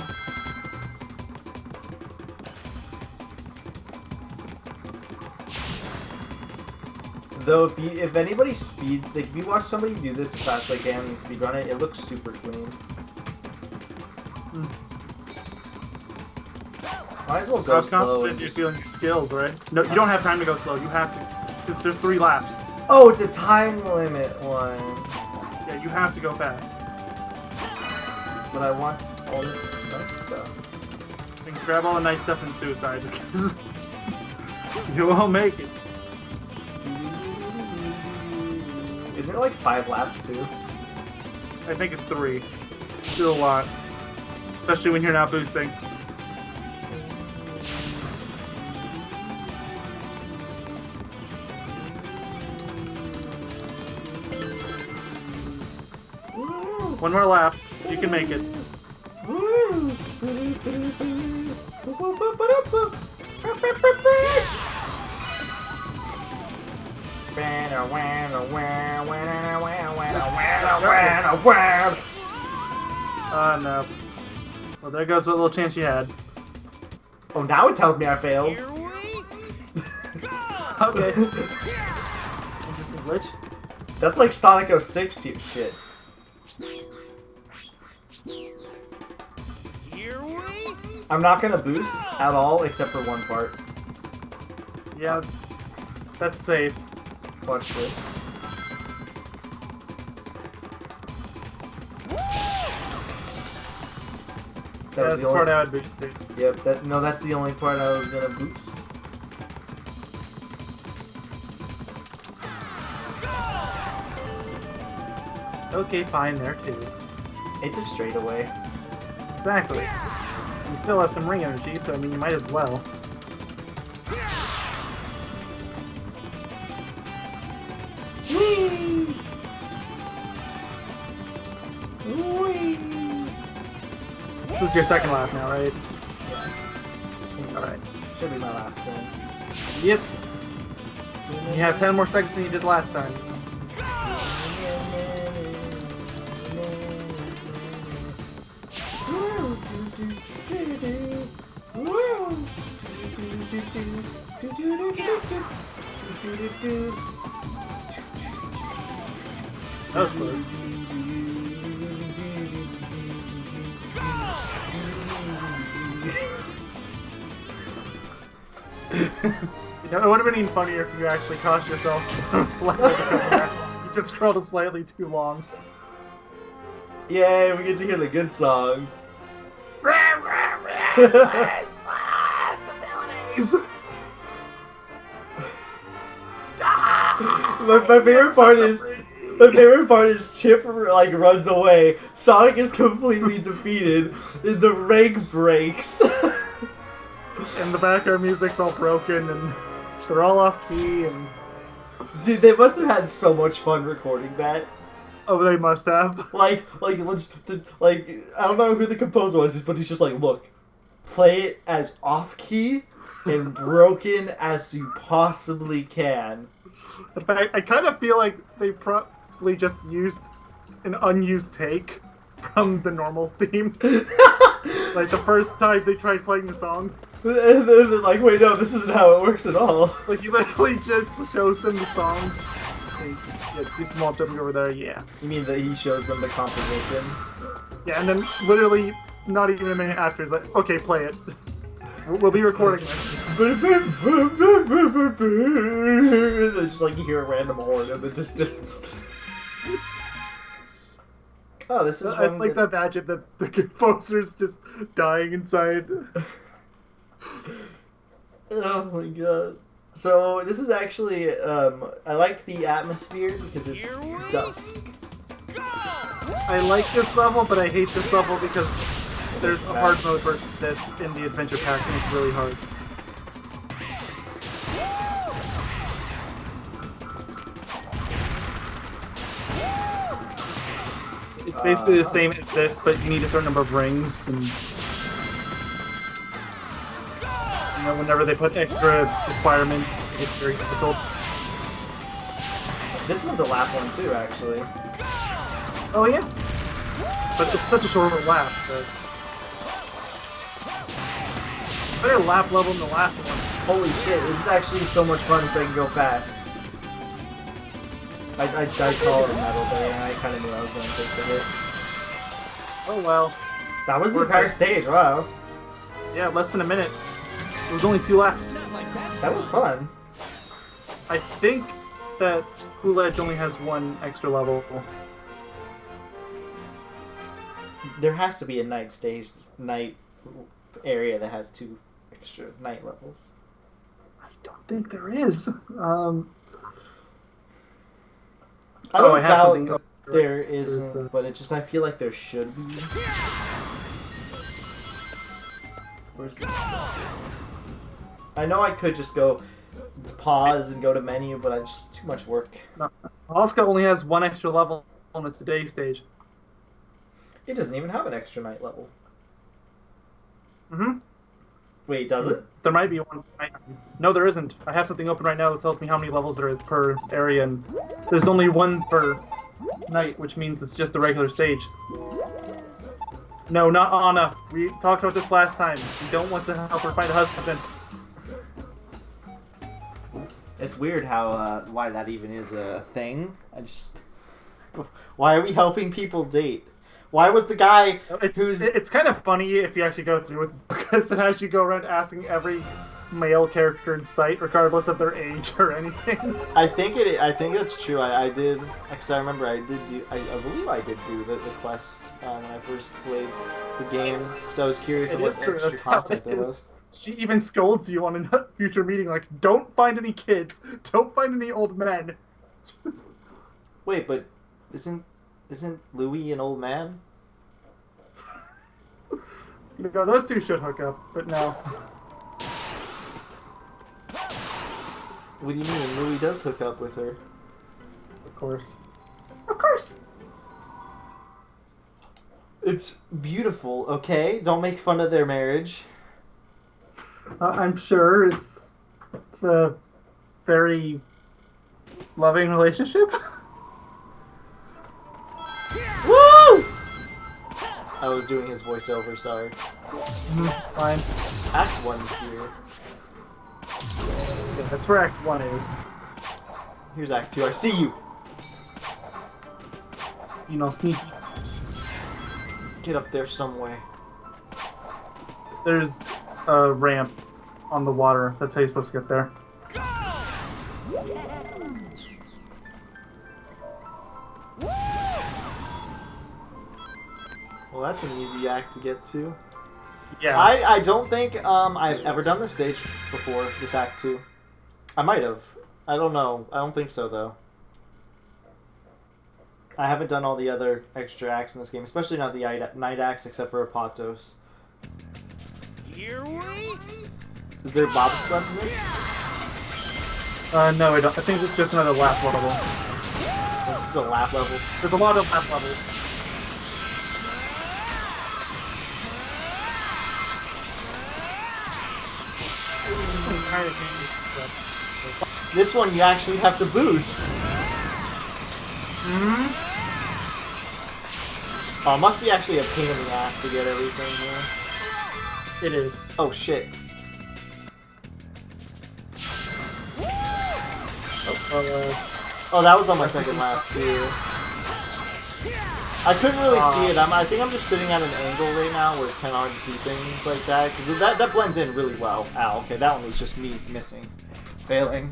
Though if anybody if you watch somebody do this as fast as they can and speedrun it, it looks super clean. Might as well go How slow. confident And you're just... feeling skilled, right? No, you don't have time to go slow. You have to, because there's 3 laps. Oh, it's a time limit one. Yeah, you have to go fast. But I want all this nice stuff. And grab all the nice stuff in Suicide, because you won't make it. Isn't it like 5 laps too? I think it's 3. Still a lot. Especially when you're not boosting. One more lap. You can make it. No. Well, there goes what little chance you had. Oh, now it tells me I failed. Here we go. Okay. Interesting glitch. That's like Sonic 06 shit. Here we I'm not gonna boost at all except for one part. Yeah, that's safe. Watch this. That was That's the the part only... I would boost to. Yep, that's the only part I was gonna boost. Okay, fine, there too. It's a straightaway. Exactly. You still have some ring energy, so I mean, you might as well. Whee! Whee! This is your second lap now, right? Alright. Should be my last one. Yep. You have 10 more seconds than you did last time. That was close. You know, it would have been even funnier if you actually cost yourself you just scrolled it slightly too long. Yay, we get to hear the good song. My favorite part is Chip like runs away. Sonic is completely defeated. And the rank breaks. And the background music's all broken, and they're all off key, and Dude, they must have had so much fun recording that. oh, they must have. Like I don't know who the composer was, but he's just like, look, play it as off key and broken as you possibly can. In fact, I kind of feel like they probably just used an unused take from the normal theme. Like the first time they tried playing the song. And then they're like, wait, no, this isn't how it works at all. Like, he literally just shows them the song. Hey, yeah, do small jumping over there, yeah. You mean that he shows them the composition? Yeah, and then literally, not even a minute after, he's like, okay, play it. We'll be recording this. And then just like you hear a random horn in the distance. Oh, this is It's like that magic that the composer's just dying inside. Oh my god. So this is actually I like the atmosphere because it's Here we dusk. go! I like this level, but I hate this level because there's a hard mode versus this in the adventure pack, and it's really hard. It's basically the same as this, but you need a certain number of rings, and you know, whenever they put extra requirements, it's very difficult. This one's a lap one too, actually. Oh yeah, but it's such a short lap. But better lap level than the last one. Holy shit, this is actually so much fun so I can go fast. I saw the medal day and I kind of knew I was going to take the hit. Oh well. That was the entire stage, wow. Yeah, less than a minute. It was only 2 laps. That was fun. I think that Cool Edge only has 1 extra level. There has to be a night area that has 2 extra night levels. I don't think there is. I don't I have doubt something. that there isn't, but it just, I feel like there should be. Where's the... I know I could just go pause and go to menu, but it's just too much work. No. Asuka only has 1 extra level on its today stage. It doesn't even have an extra night level. Mm-hmm. Wait, does it? There might be one. No, there isn't. I have something open right now that tells me how many levels there is per area, and there's only 1 per night, which means it's just a regular stage. No, not Anna. We talked about this last time. We don't want to help her find a husband. It's weird how why that even is a thing. Why are we helping people date? Why was the guy It's kind of funny if you actually go through it, because it has you go around asking every male character in sight, regardless of their age or anything. I think it's true. I did, because I remember I believe I did do the quest when I first played the game, because I was curious It what is true, extra that's how content it there is. was. She even scolds you on a future meeting, like, don't find any kids, don't find any old men. Wait, but isn't Isn't Louis an old man? You know, those two should hook up, but no. What do you mean? Louis does hook up with her. Of course. Of course! It's beautiful, okay? Don't make fun of their marriage. I'm sure it's a very loving relationship. Woo! I was doing his voiceover, sorry. Fine. Act 1 here. Yeah, that's where Act 1 is. Here's Act 2. I see you! You know, sneaky. Get up there some way. There's a ramp on the water. That's how you're supposed to get there. Well, that's an easy act to get to. Yeah. I don't think I've ever done this stage before, this Act 2. I might have. I don't know. I don't think so, though. I haven't done all the other extra acts in this game, especially not the night acts, except for Apatos. Here we Is there bobsled in this? No, I don't. I think it's just another lap level. Oh, this is a lap level. There's a lot of lap levels. This one you actually have to boost. Oh, it must be actually a pain in the ass to get everything here. It is. Oh shit. Oh, that was on my second lap too. I couldn't really see it. I think I'm just sitting at an angle right now where it's kind of hard to see things like that. Because that blends in really well. Ow, okay, that one was just me missing. Failing.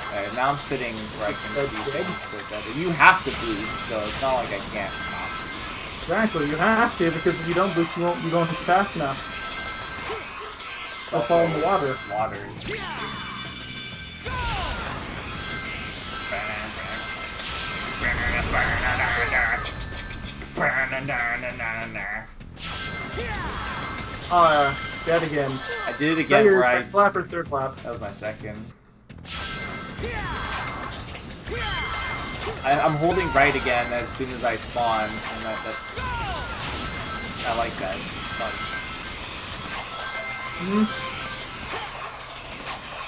Alright, now I'm sitting where I can see things with that. You have to boost, so it's not like I can't not boost. Exactly, you have to, because if you don't boost, you won't hit fast enough. I'll fall in the water. Water. Dead again. I did it Is that again your where I... second lap or third lap? That was my second. I'm holding right again as soon as I spawn, and that's... I like that. It's fun.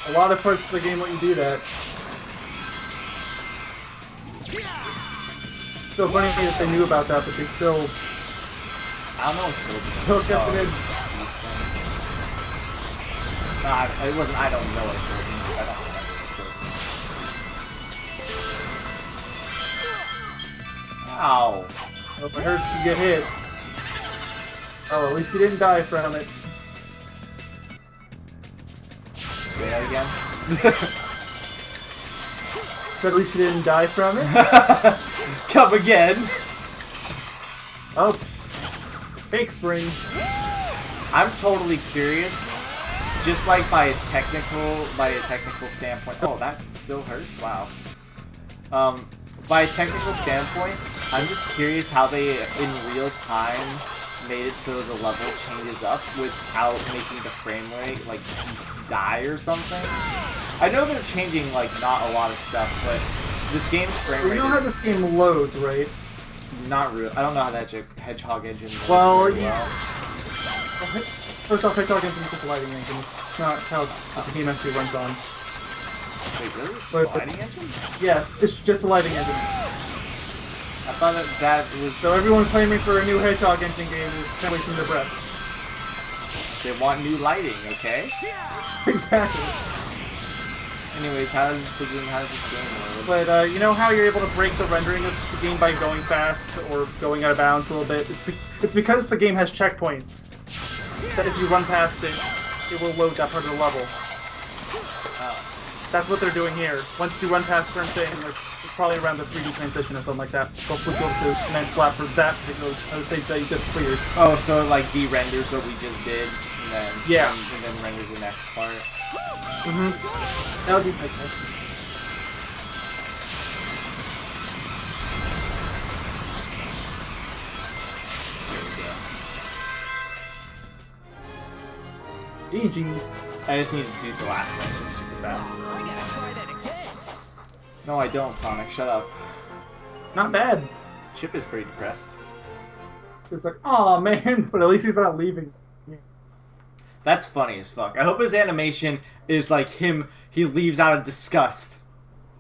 A lot of parts of the game let you do that. So funny that they knew about that, but they still... I don't know what killed me. Still kept it in. These things. No, it wasn't. I don't know what killed me. I don't remember what killed me. Ow. Oh, I heard you get hit. Oh, at least you didn't die from it. Say that again. So at least you didn't die from it? Come again. Oh. Fake spring. I'm totally curious. Just like by a technical standpoint. Oh, that still hurts. Wow. By a technical standpoint, I'm just curious how they, in real time, made it so the level changes up without making the frame rate like die or something. I know they're changing like not a lot of stuff, but this game's frame rate You know how this game loads, right? not real. I don't know how that Hedgehog engine works Well, very well. First off, Hedgehog engine is just a lighting engine. It's not how the game actually runs on. Wait, really? It's a But- lighting engine? Yes, it's just a lighting engine. I thought that was... So everyone claiming for a new Hedgehog engine game is kind of wasting their breath. They want new lighting, okay? Exactly. Anyways, how does this game work? But you know how you're able to break the rendering of the game by going fast or going out of bounds a little bit? It's because the game has checkpoints. That if you run past it, it will load that part of the level. That's what they're doing here. Once you run past certain things, like it's probably around the 3D transition or something like that, they'll switch over to Command Slap for that particular stage that you just cleared. Oh, so it like de-renders what we just did, and then Yeah. and then renders the next part. That would be nice. GG. I just need to do the last section super fast. I gotta try that again. No, I don't, Sonic. Shut up. Not bad. Chip is pretty depressed. It's like, oh man, but at least he's not leaving. That's funny as fuck. I hope his animation is like him. He leaves out of disgust.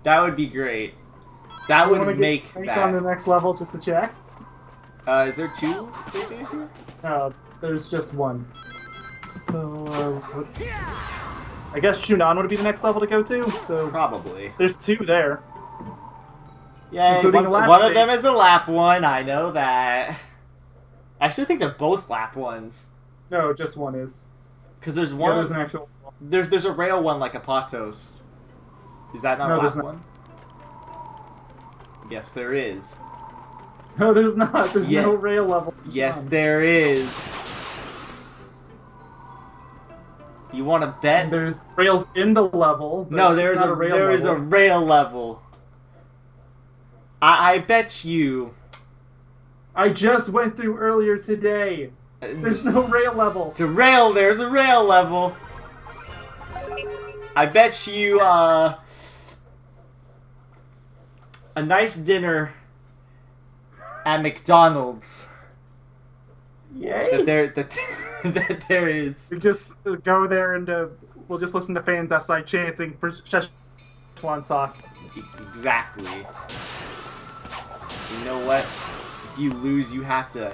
That would be great. That You wanna would get make Hank that. on the next level just to check? Is there two stages here? No, there's just one. So, I guess Chunan would be the next level to go to, so Probably. there's two there. Yay, Including a lap one of them stage. is a lap one, I know that. I actually think they're both lap ones. No, just one is. Because there's Yeah, one... there's an actual... There's a rail one like a Patos. Is that not No, a there's lap not. one? Yes, there is. No, there's not. There's Yeah. no rail level. Yes, None. there is. You want to bet? And there's rails in the level. But No, there's not a rail there is a level. rail level. I bet you. I just went through earlier today. There's no rail level. It's a rail. There's a rail level. I bet you. A nice dinner at McDonald's. Yay! That there is. We just go there and we'll just listen to fans outside chanting for Szechuan sauce. Exactly. You know what? If you lose, you have to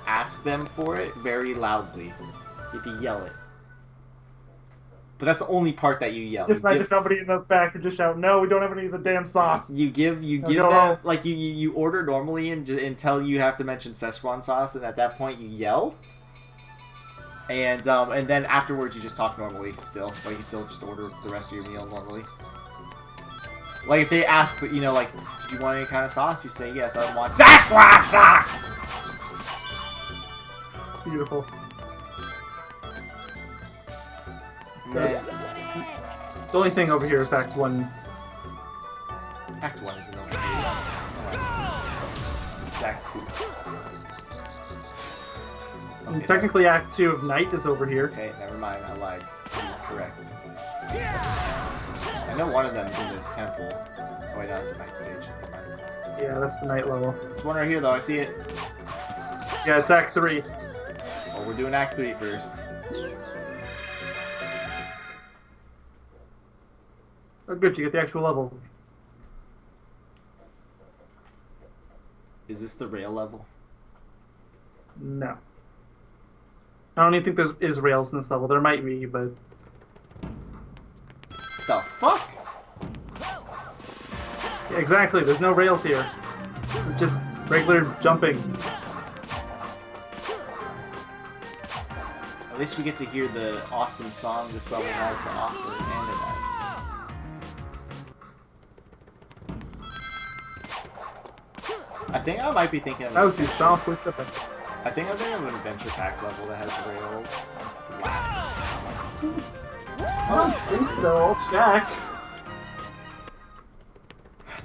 ask them for it very loudly. You have to yell it. But that's the only part that you yell. Just like somebody in the back would just shout, "No, we don't have any of the damn sauce." You give no. them like you order normally until you have to mention Szechuan sauce, and at that point you yell. And then afterwards you just talk normally still. Like you still just order the rest of your meal normally. Like if they ask, like, did you want any kind of sauce? You say yes, I want Szechuan sauce. Beautiful. And then, The only thing over here is Act 1. Act 1 isn't over. It's Act 2. Okay, Technically, Act 2 of Night is over here. okay, never mind. I lied. I was correct. I know one of them is in this temple. Oh wait, no, that's a night stage. Never mind. Yeah, that's the Night level. There's one right here though. I see it. Yeah, it's Act 3. Oh, we're doing Act 3 first. Oh, good, you get the actual level. Is this the rail level? No. I don't even think there is rails in this level. There might be, but... The fuck? Yeah, exactly, there's no rails here. This is just regular jumping. At least we get to hear the awesome song this level has to offer and tonight. I think I might be thinking of How to stomp with the best. I think I'm thinking of an adventure pack level that has rails and laps. I don't think so. I'll check.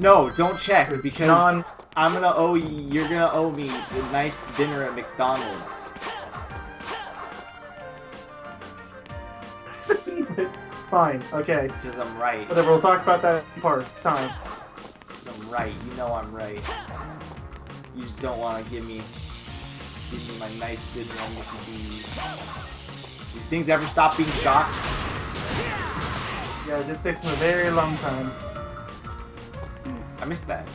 No, don't check because John. I'm gonna owe you. You're gonna owe me a nice dinner at McDonald's. Fine, okay. Because I'm right. Whatever, we'll talk about that in parts. Time. Because I'm right. You know I'm right. You just don't want to give me my nice dinner on Mickey D's. These things ever stop being shot? Yeah, it just takes them a very long time. I missed that.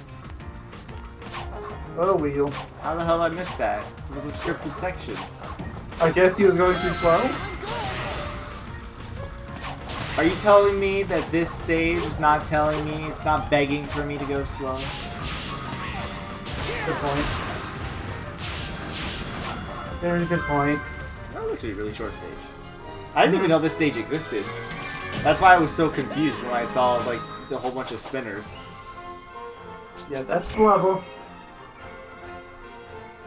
Oh, wheel. How the hell did I miss that? It was a scripted section. I guess he was going too slow? Are you telling me that this stage is not telling me, it's not begging for me to go slow? Good point. Very good point. That was actually a really short stage. I didn't even know this stage existed. That's why I was so confused when I saw, like, a whole bunch of spinners. Yeah, that's the level.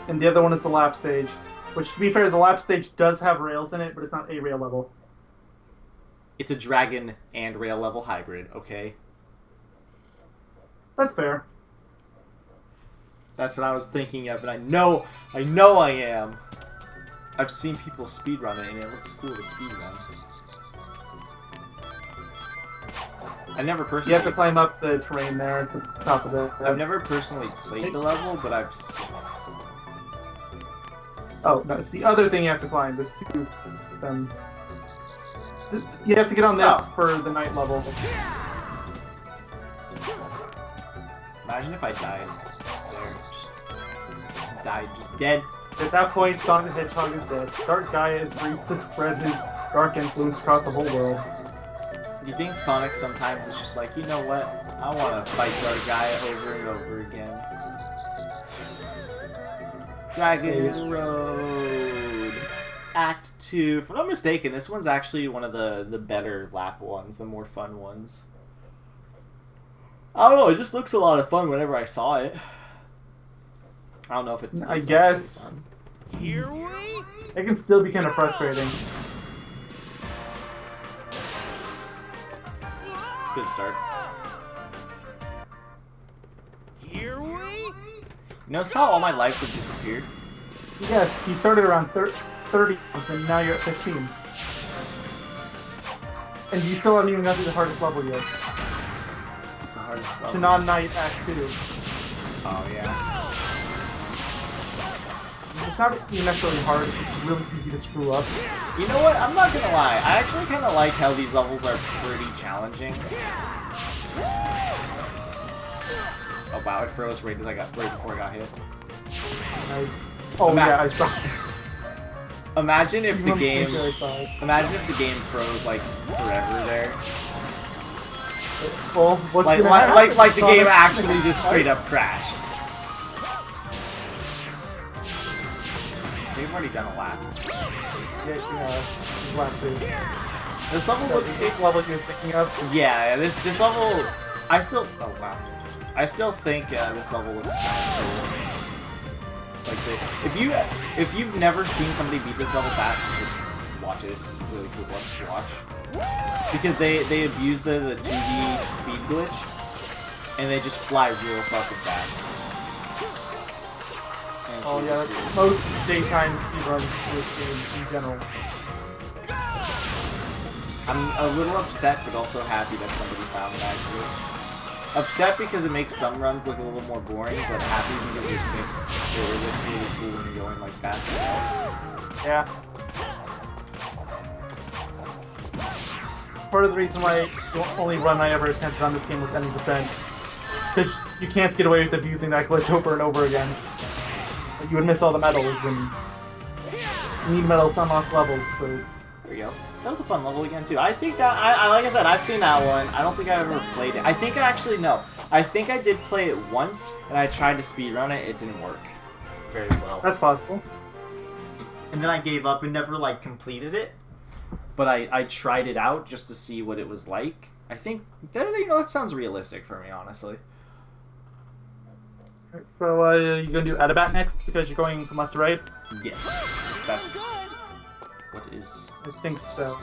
And the other one is the lap stage. Which, to be fair, the lap stage does have rails in it, but it's not a rail level. It's a dragon and rail level hybrid, okay? That's fair. That's what I was thinking of, and I know I am. I've seen people speedrun it, and it looks cool to speedrun. I never personally. You have to climb up the terrain there to the top of it. I've never personally played the level, but I've seen it. So. Oh, no, it's the other thing you have to climb. There's two of them. You have to get on this for the night level. Imagine if I died there. Died. Dead. At that point, Sonic the Hedgehog is dead. Dark Gaia is free to spread his dark influence across the whole world. You think Sonic sometimes is just like, you know what? I want to fight Dark Gaia over and over again. Dragon Road. Act 2. If I'm not mistaken, this one's actually one of the better lap ones, the more fun ones. I don't know, it just looks a lot of fun whenever I saw it. I don't know if it's... I guess... Here we... It can still be kind of frustrating. Good start. Here we... Notice how all my lives have disappeared? Yes, you started around 30, and now you're at 15. And you still haven't even got through the hardest level yet. It's the hardest level. Shannon Knight Act 2. Oh, yeah. It's not even necessarily hard, it's really easy to screw up. You know what? I'm not gonna lie. I actually kind of like how these levels are pretty challenging. Oh wow, it froze right before I got hit. Nice. Oh yeah, I saw it. Imagine if the game. I saw it. Imagine if the game froze like forever there. Well, what's gonna happen? Like the game actually just straight up crashed. They've already done a lap. Yeah, lap 2. This level The looks. big level he was picking up. Yeah, this level. I still. Oh wow. I still think this level looks kind of cool. Like if you've never seen somebody beat this level fast, you should watch it. It's a really cool one to watch. Because they abuse the 2D speed glitch, and they just fly real fucking fast. Oh yeah, that's most daytime speedruns with games in general. I'm a little upset, but also happy that somebody found that glitch. Upset because it makes some runs look a little more boring, but happy because it looks really cool when you're going like fast as hell. Yeah. Part of the reason why the only run I ever attempted on this game was 90%. Because you can't get away with abusing that glitch over and over again. You would miss all the medals, and you need medals to unlock levels, so... There we go. That was a fun level again, too. I think that, like I said, I've seen that one. I don't think I've ever played it. I think I think I did play it once, and I tried to speedrun it. It didn't work very well. That's possible. And then I gave up and never, like, completed it. But I tried it out just to see what it was like. I think, that sounds realistic for me, honestly. So, you gonna do Adabat next, because you're going from left to right? Yes. That's what is I think so.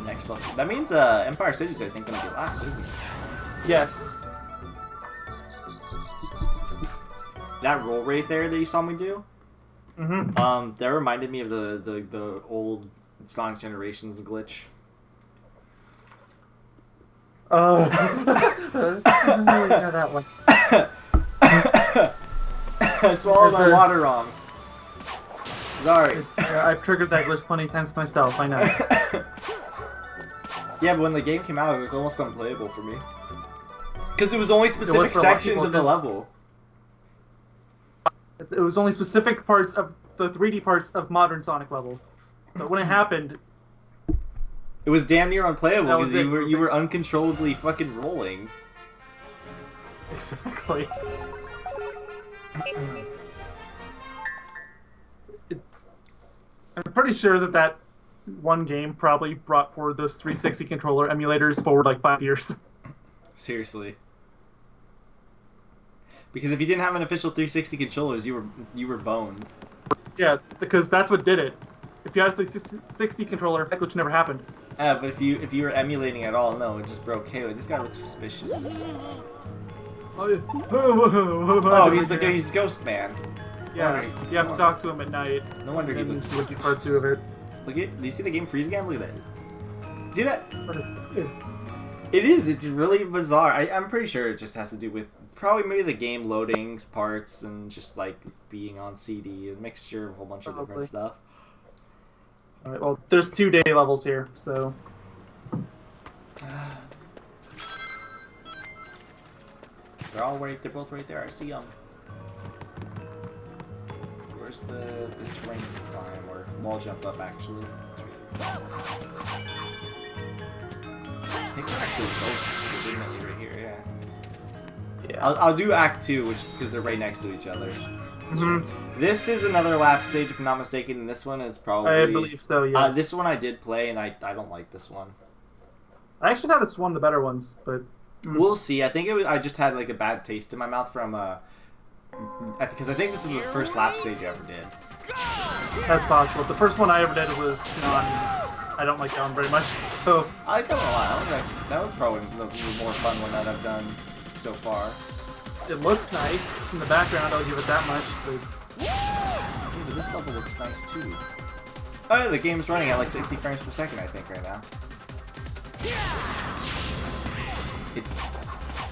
the next level. That means Empire City's, I think, gonna be last, isn't it? Yes. That roll right there that you saw me do? Mm-hmm. That reminded me of the old Sonic Generations glitch. Yeah, that one. I swallowed my water wrong. Sorry. I've triggered that glitch plenty of times myself, I know. Yeah, but when the game came out, it was almost unplayable for me. Because it was only specific for a lot of sections people, of the level. It was only specific parts of the 3D parts of modern Sonic levels. But when it happened... It was damn near unplayable That was because it. you were uncontrollably fucking rolling. Exactly. I'm pretty sure that one game probably brought forward those 360 controller emulators forward like 5 years. Seriously. Because if you didn't have an official 360 controllers, you were boned. Yeah, because that's what did it. If you had a 360 controller, that glitch never happened. But if you were emulating at all, no, it just broke. Hey, wait, this guy looks suspicious. Oh, yeah. What Oh, he's Ghost Man. Yeah, you have to talk to him at night. No wonder he And looks would be part 2 of it. Look at, do you see the game freeze again? Look at that. See that? What is it? It is. It's really bizarre. I'm pretty sure it just has to do with probably maybe the game loading parts and just like being on CD, a mixture of a whole bunch of different stuff. All right. Well, there's 2 day levels here, so. They're all right. They're both right there. I see them. Where's the terrain climb or wall jump up actually? I think they're actually both legitimately right here. Yeah. Yeah. I'll do Act 2, which because they're right next to each other. Mhm. This is another lap stage, if I'm not mistaken, and this one is probably. I believe so. Yes. This one I did play, and I don't like this one. I actually thought it's one of the better ones, but. We'll see. I think I just had like a bad taste in my mouth from because I think this was the first lap stage I ever did. That's possible. The first one I ever did was non. I don't like that one very much, so. I like that one a lot. That was probably the more fun one that I've done so far. It looks nice in the background. I'll give it that much. But... Yeah, but this level looks nice too. Oh, yeah, the game's running at like 60 frames per second, I think, right now.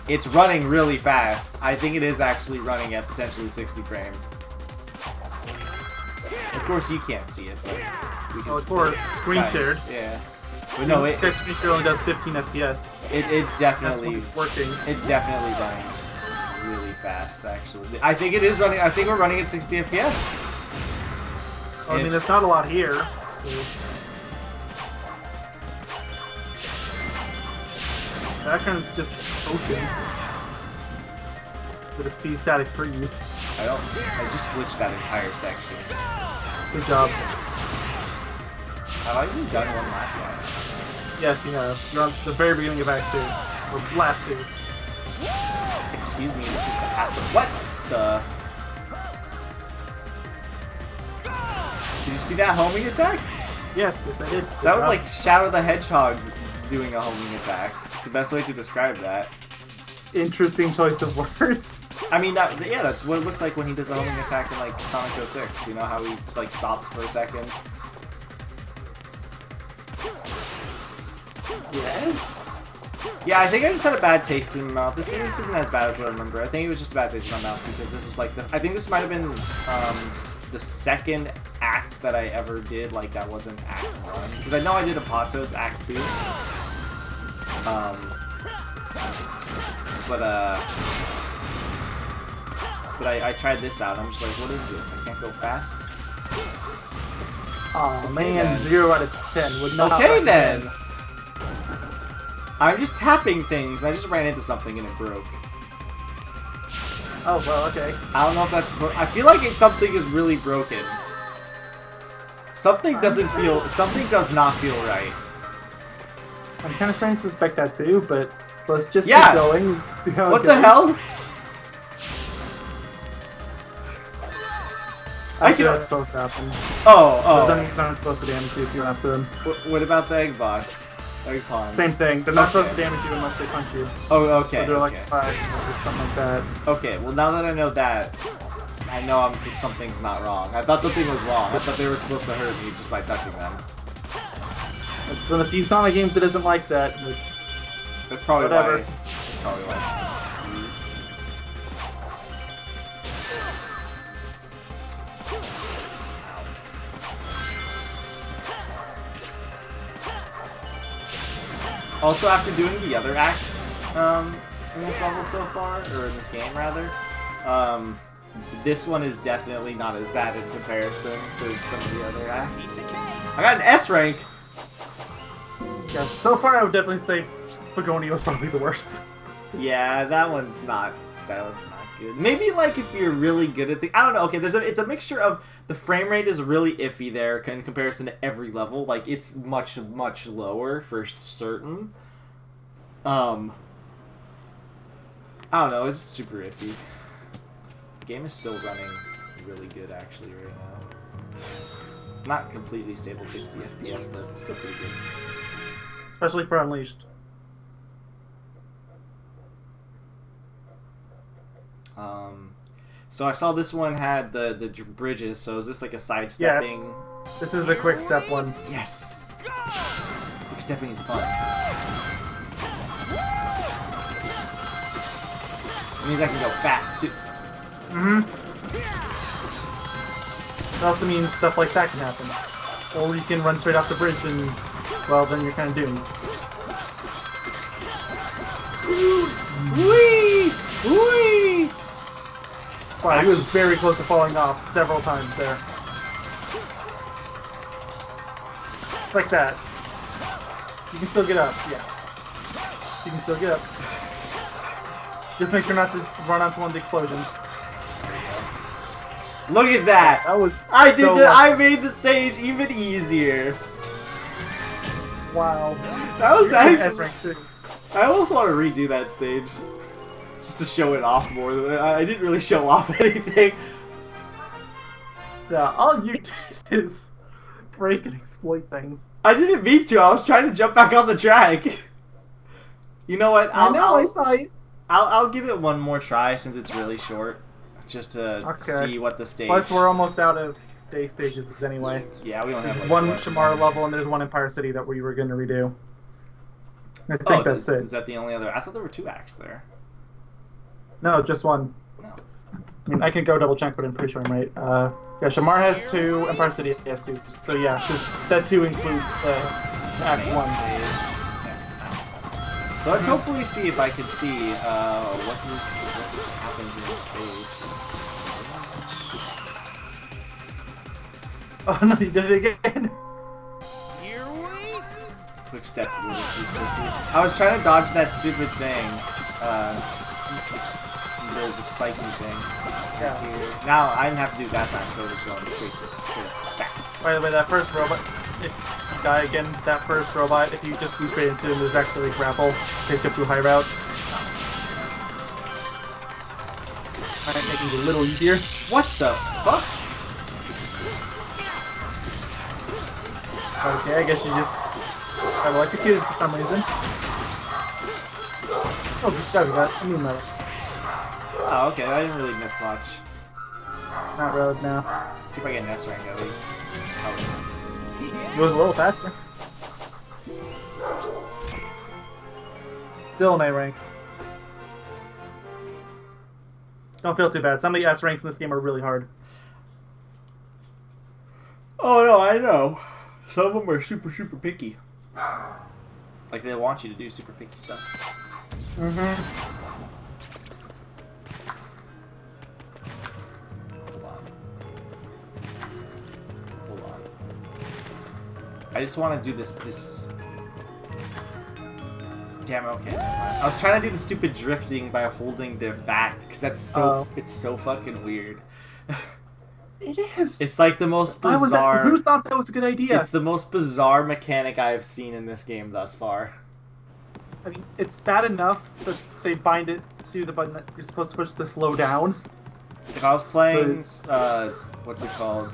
It's running really fast. I think it is actually running at potentially 60 frames. Of course, you can't see it, but of course, screen shared. Yeah, but no, screen share only does 15 FPS. It's definitely it's working. It's definitely running really fast, actually. I think it is running. I think we're running at 60 FPS. Well, I mean, there's not a lot here. So. Background's just ocean. With a few static freeze. I just glitched that entire section. Good job. Have I even done one lap yet? Yes, you have. You're on the very beginning of Act 2. Or lap 2. Excuse me, this is the hat. What the? Did you see that homing attack? Yes, I did. That was like Shadow the Hedgehog doing a homing attack. It's the best way to describe that. Interesting choice of words. I mean, yeah, that's what it looks like when he does a homing attack in like Sonic 06. You know how he just like stops for a second? Yes? Yeah, I think I just had a bad taste in my mouth. This isn't as bad as what I remember. I think it was just a bad taste in my mouth because this was like I think this might have been the second act that I ever did. Like that wasn't Act 1 because I know I did Apato's Act 2. But I tried this out. I'm just like, what is this? I can't go fast. Oh Okay, man, then. 0 out of 10 would not. Okay then. I'm just tapping things. I just ran into something and it broke. Oh well, okay. I don't know if that's. I feel like something is really broken. Something does not feel right. I'm kind of starting to suspect that too, but let's just Yeah. keep going. See how What it the goes. hell? Actually, that's supposed to happen. Oh. Those enemies aren't supposed to damage you if you run up to them. What about the egg bots? Egg pawns. Same thing. They're not Okay. supposed to damage you unless they punch you. Oh, okay. So they're like Okay. 5 or something like that. Okay, well now that I know that, I know something's not wrong. I thought something was wrong. I thought they were supposed to hurt me just by touching them. It's one of the few Sonic games that isn't like that. But That's probably Whatever. why. That's probably why it's used. Also, after doing the other acts in this level so far, or in this game rather, this one is definitely not as bad in comparison to some of the other acts. I got an S rank! yeah, so far I would definitely say Spagoni was probably the worst. Yeah, that one's not good. Maybe like if you're really good at I don't know. Okay, it's a mixture of the frame rate is really iffy there in comparison to every level. Like it's much lower for certain. I don't know. It's super iffy. The game is still running really good actually right now. Not completely stable 60 FPS, but it's still pretty good. Especially for Unleashed. So I saw this one had the bridges. So is this like a sidestepping? Yes. This is a quick step one. Yes. Quick stepping is fun. It means I can go fast too. It also means stuff like that can happen. Or you can run straight off the bridge and, well, then you're kind of doomed. Whee! Whee! Wow, he was very close to falling off several times there. Like that. You can still get up, yeah. You can still get up. Just make sure not to run onto one of the explosions. Look at that! That was I did so the. I lucky. made the stage even easier. Wow. That was You're getting actually. S-rank too. I almost want to redo that stage, just to show it off more. I didn't really show off anything. Yeah, all you did is break and exploit things. I didn't mean to. I was trying to jump back on the track. You know what? I saw you. I'll give it one more try since it's really short, just to Okay. see what the stage. Plus, we're almost out of day stages anyway. Yeah, we don't have There's like one Shamar level and there's one Empire City that we were going to redo. I think that's it. Is that the only other? I thought there were 2 acts there. No, just one. No. I mean, I can go double check, but I'm pretty sure I'm right. Yeah, Shamar has 2, Empire City has 2. So yeah, that 2 includes Act 1. So let's hopefully see if I can see what happens in this stage. Oh no, you did it again! Here we Quick step. I was trying to dodge that stupid thing. The spiky thing. Yeah. Now I didn't have to do it that time, so I was just going straight fast. By the way, that first robot, if you die again, that first robot, if you just move straight into him, there's actually grapple, take you up to a high route. Alright, making it a little easier. What the fuck? Okay, I guess you just got electrocuted for some reason. Oh, that was that. I mean, that. Oh, okay. I didn't really miss much. Not road now. Let's see if I get an S rank at least. Oh. It was a little faster. Still an A rank. Don't feel too bad. Some of the S ranks in this game are really hard. Oh no, I know. Some of them are super picky. Like they want you to do super picky stuff. Mm-hmm. Hold on. I just want to do this. Damn. Okay. Never mind. I was trying to do the stupid drifting by holding their back because that's so. It's so fucking weird. It is. It's like the most bizarre. Who thought that was a good idea? It's the most bizarre mechanic I have seen in this game thus far. I mean, it's bad enough that they bind it to the button that you're supposed to push to slow down. If I was playing, what's it called?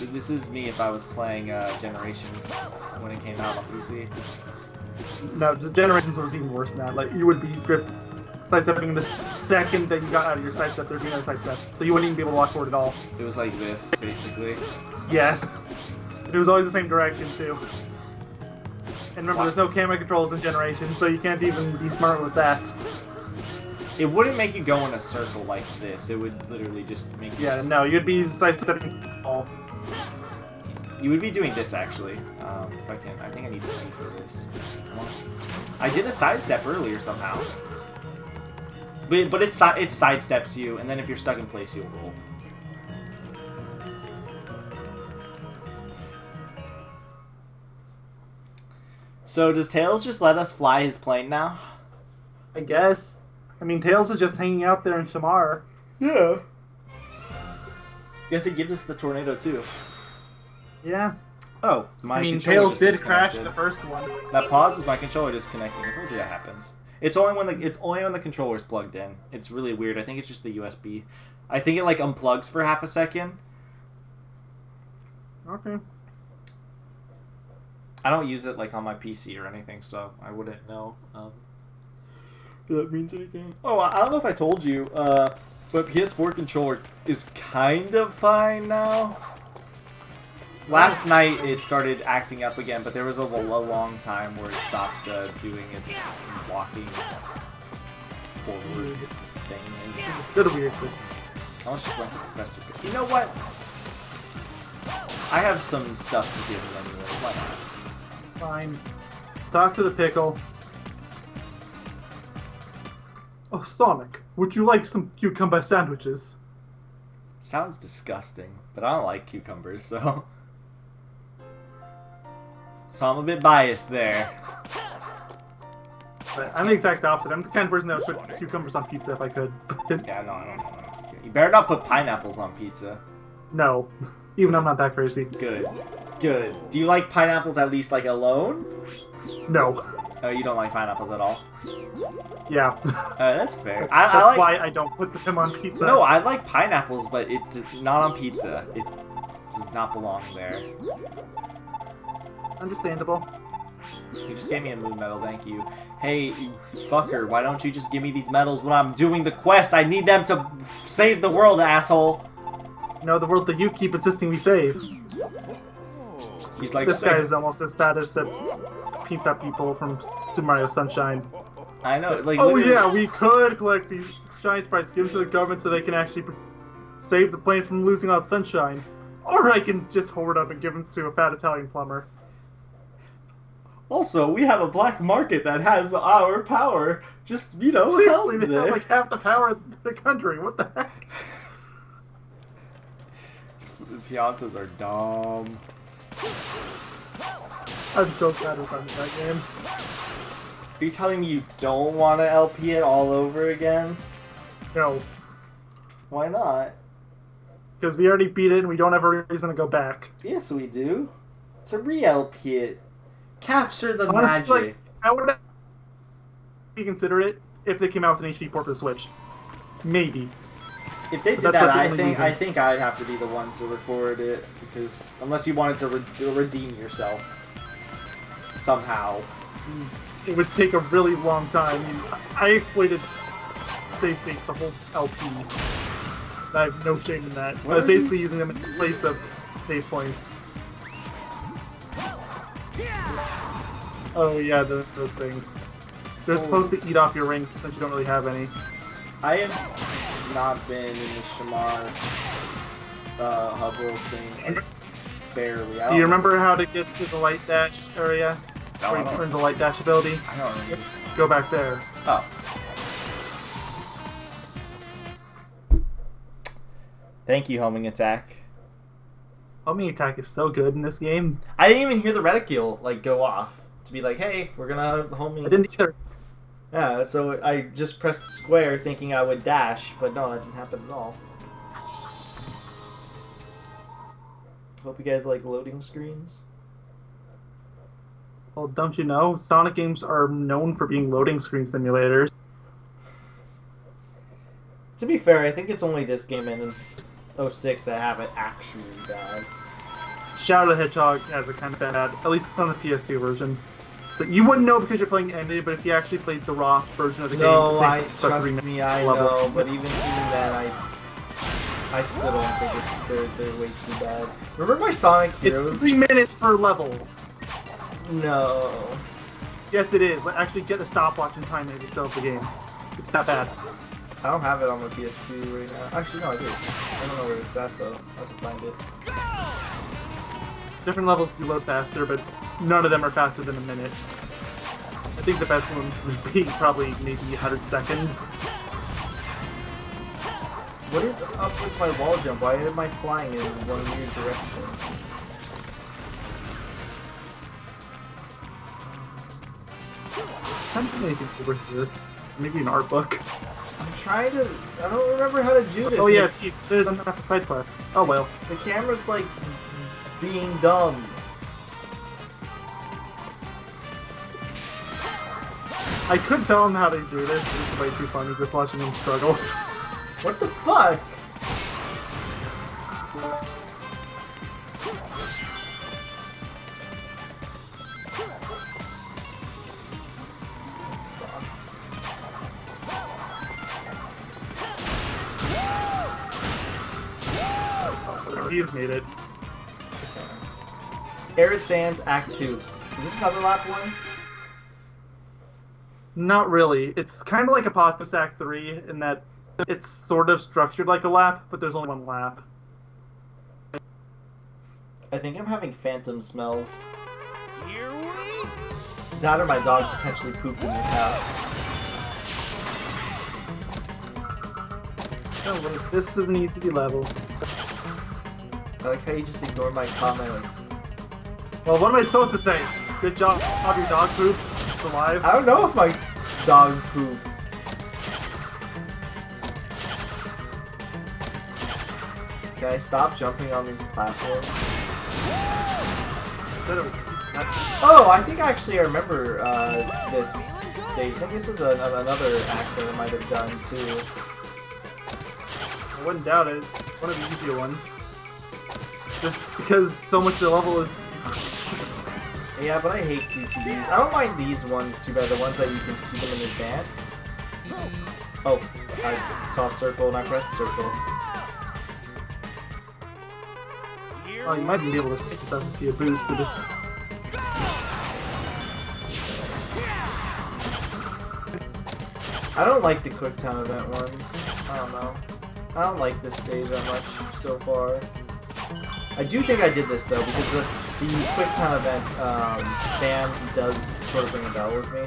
This is me if I was playing Generations when it came out on PC. No, the Generations was even worse than that. Like, you would be sidestepping the second that you got out of your sidestep, there'd be no sidestep. So you wouldn't even be able to walk forward at all. It was like this, basically. Yes. It was always the same direction, too. And remember, there's no camera controls in Generations, so you can't even be smart with that. It wouldn't make you go in a circle like this. It would literally just make you... Yeah, no, you'd be sidestepping all. You would be doing this, actually. If I can... I think I need to speed for this. I did a sidestep earlier, somehow. But it sidesteps you, and then if you're stuck in place, you'll roll. So does Tails just let us fly his plane now? I guess. I mean, Tails is just hanging out there in Shamar. Yeah. Guess it gives us the tornado too. Yeah. Oh, my I mean, controller Tails just did crash disconnected. the first one. That pause was my controller disconnecting. I told you that happens. It's only when the controller's plugged in. It's really weird. I think it's just the USB. I think it like unplugs for half a second. Okay. I don't use it like on my PC or anything, so I wouldn't know if that means anything. Oh, I don't know if I told you. But PS4 controller is kind of fine now. Last night it started acting up again, but there was a long time where it stopped doing its walking forward thing. It's a bit weird. But... I almost just went to Professor. You know what? I have some stuff to give him anyway. Why not? Fine. Talk to the pickle. Oh, Sonic, would you like some cucumber sandwiches? Sounds disgusting, but I don't like cucumbers, so... So I'm a bit biased there. But I'm the exact opposite. I'm the kind of person that would put cucumbers on pizza if I could. Yeah, no, I don't know. You better not put pineapples on pizza. No. Even I'm not that crazy. Good. Good. Do you like pineapples at least, like, alone? No. Oh, you don't like pineapples at all? Yeah. That's fair. That's why I don't put them on pizza. No, I like pineapples, but it's not on pizza. It does not belong there. Understandable. You just gave me a moon medal, thank you. Hey, you fucker, why don't you just give me these medals when I'm doing the quest? I need them to save the world, asshole! No, the world that you keep insisting we save. He's like, this guy is almost as bad as the pizza people from Super Mario Sunshine. I know, like, oh literally... yeah, we could collect these shine sprites, give them to the government so they can actually save the plane from losing all its sunshine. Or I can just hoard up and give them to a fat Italian plumber. Also, we have a black market that has our power. Just, you know, seriously, help they have like half the power of the country. What the heck? The Piantas are dumb. I'm so glad we're done with that game. Are you telling me you don't want to LP it all over again? No. Why not? Because we already beat it and we don't have a reason to go back. Yes, we do. To re-LP it. Capture the Honestly, magic. like, I would reconsider it if they came out with an HD port for the Switch. Maybe. If they did That's that, not the I only think reason. I think I'd have to be the one to record it, because unless you wanted to redeem yourself somehow. It would take a really long time. I mean, I exploited save states the whole LP. I have no shame in that. I was basically using them in place of save points. Oh yeah, those things. They're supposed to eat off your rings since you don't really have any. I have not been in the Shamar Hubble thing. Barely. Do you remember how to get to the light dash area? No, Where I you don't. earn the light dash ability? I don't remember this. Go back there. Oh. Thank you, homing attack. Homing attack is so good in this game. I didn't even hear the reticule like go off to be like, "Hey, we're gonna homing." I didn't either. Yeah, so I just pressed square thinking I would dash, but no, that didn't happen at all. Hope you guys like loading screens. Well, don't you know? Sonic games are known for being loading screen simulators. To be fair, I think it's only this game and 06 that have it actually bad. Shadow the Hedgehog has it kind of bad, at least on the PS2 version. But you wouldn't know because you're playing ended, but if you actually played the raw version of the No, game, I it takes about 3 trust me, I level. know, but even then, I still don't think they're way too bad. Remember my Sonic It's Heroes? 3 minutes per level. No. Yes, it is. Like, actually, get a stopwatch and time it to still the game. It's not bad. I don't have it on my PS2 right now. Actually, no, I do. I don't know where it's at though. I have to find it. Different levels do load faster, but none of them are faster than a minute. I think the best one would be probably maybe 100 seconds. What is up with my wall jump? Why am I flying in one weird direction? I'm trying to think anything over here. Maybe an art book. I'm trying to. I don't remember how to do this. Oh yeah, Like, it's you. There's not a side quest. Oh well. the camera's like being dumb. I could tell him how to do this, but it's way too funny just watching him struggle. What the fuck? He's made it. Arid Sands Act 2. Is this another lap one? Not really. It's kind of like Apocalypse Act 3 in that it's sort of structured like a lap, but there's only one lap. I think I'm having phantom smells. Here we That or my dog potentially pooped in this house. Oh, wait, this is an easy level. I like how you just ignored my comment. Like, Well, what am I supposed to say? Good job, your dog poop. It's alive. I don't know if my dog pooped. Can I stop jumping on these platforms? I said it was Oh, I think actually I remember this stage. I think this is another act that I might have done too. I wouldn't doubt it. It's one of the easier ones. Just because so much of the level is... Yeah, but I hate QTEs. I don't mind these ones too bad, the ones that you can see them in advance. Oh, I saw a circle and I pressed circle. Here Oh, you might be able to stick yourself if you boosted it. I don't like the quick time event ones. I don't know. I don't like this stage that much so far. I do think I did this though, because the quick time event spam does sort of ring a bell with me.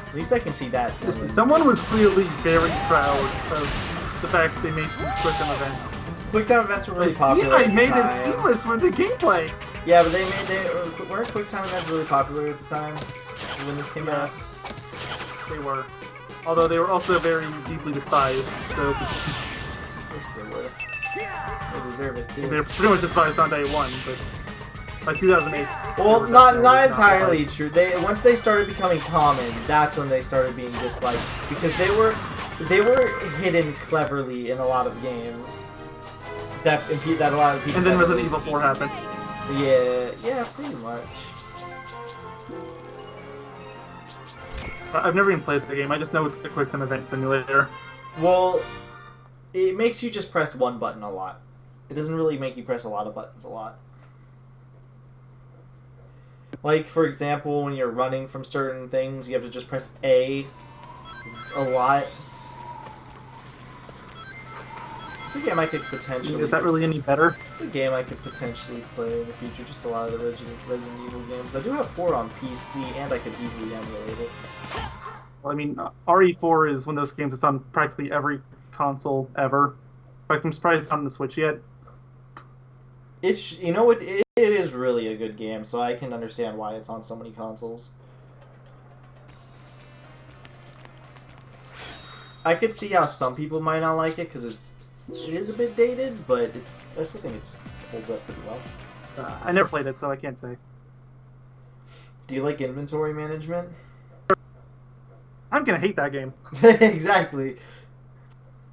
At least I can see that. Seriously, someone was clearly very proud of the fact they made these quick time events. Quick time events were really popular. Yeah, at I the made time. it seamless with the gameplay. Yeah, but weren't quick time events really popular at the time when this came out? Yes, they were. Although they were also very deeply despised, so Of course they were. They deserve it too. they're pretty much despised on day one. But by 2008, Well, they were not definitely entirely true. Once they started becoming common, that's when they started being disliked because they were hidden cleverly in a lot of games. That a lot of people. And then Resident Evil 4 happened. Yeah, pretty much. I've never even played the game. I just know it's a quick time event simulator. Well, it makes you just press one button a lot. It doesn't really make you press a lot of buttons a lot. Like, for example, when you're running from certain things, you have to just press A a lot. It's a game I could potentially... Is that really any better? It's a game I could potentially play in the future, just a lot of the Resident Evil games. I do have 4 on PC, and I could easily emulate it. Well, I mean, RE4 is one of those games that's on practically every console ever. In fact, I'm surprised it's not on the Switch yet. It's, you know what, it is really a good game, so I can understand why it's on so many consoles. I could see how some people might not like it, because it is a bit dated, but I still think it holds up pretty well. I never played it, so I can't say. Do you like inventory management? I'm gonna hate that game. Exactly.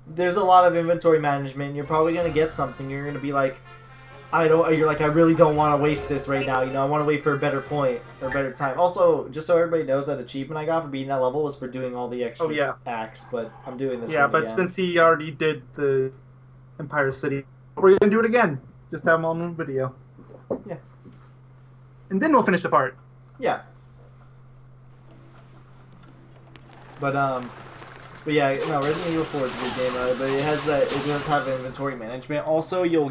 There's a lot of inventory management. You're probably gonna get something. You're gonna be like, I really don't want to waste this right now. You know, I want to wait for a better point or a better time. Also, just so everybody knows, that achievement I got for beating that level was for doing all the extra acts. But I'm doing this. Yeah, one but again. since he already did the Empire City, we're gonna do it again. Just have him on video. Yeah. And then we'll finish the part. Yeah. But yeah, no, Resident Evil 4 is a good game, but it does have inventory management. Also, you'll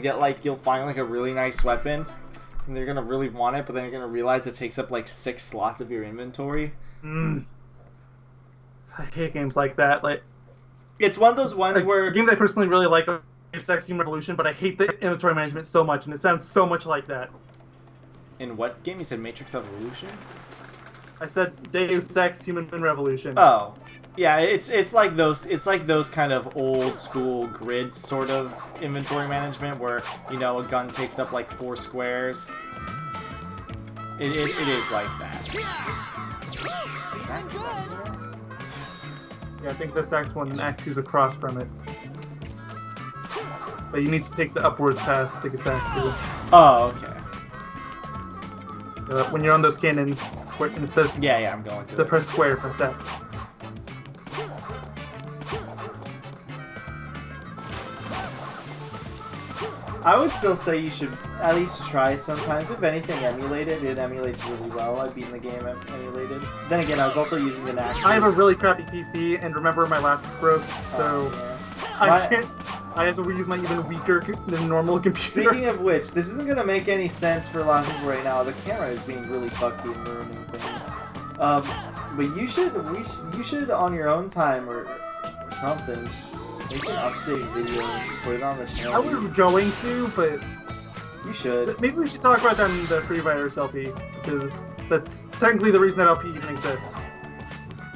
find like a really nice weapon, and you're gonna really want it, but then you're gonna realize it takes up like 6 slots of your inventory. I hate games like that. Like, it's one of those ones where games I personally really like is Deus Ex Human Revolution, but I hate the inventory management so much, and it sounds so much like that. In what game? You said Matrix Evolution? I said Deus Ex Human Revolution. Oh. Yeah, it's like those kind of old school grid sort of inventory management where, you know, a gun takes up like 4 squares. It is like that. Yeah, I think that's Act 1 and Act 2's across from it. But you need to take the upwards path to get to Act 2. Oh, okay. When you're on those cannons, and it says... Yeah, I'm going to. To press square, press X. I would still say you should at least try sometimes. If anything, emulate it. It emulates really well. I've beaten the game emulated. Then again, I was also using an actual... I have a really crappy PC, and remember my laptop broke, so I can't. I have to use my even weaker than normal computer. Speaking of which, this isn't gonna make any sense for a lot of people right now. The camera is being really fucky and ruining things. But you should on your own time or something. Just make an update video and put it on the channel. I was going to, but you should. Maybe we should talk about that in the Free Virus LP, because that's technically the reason that LP even exists.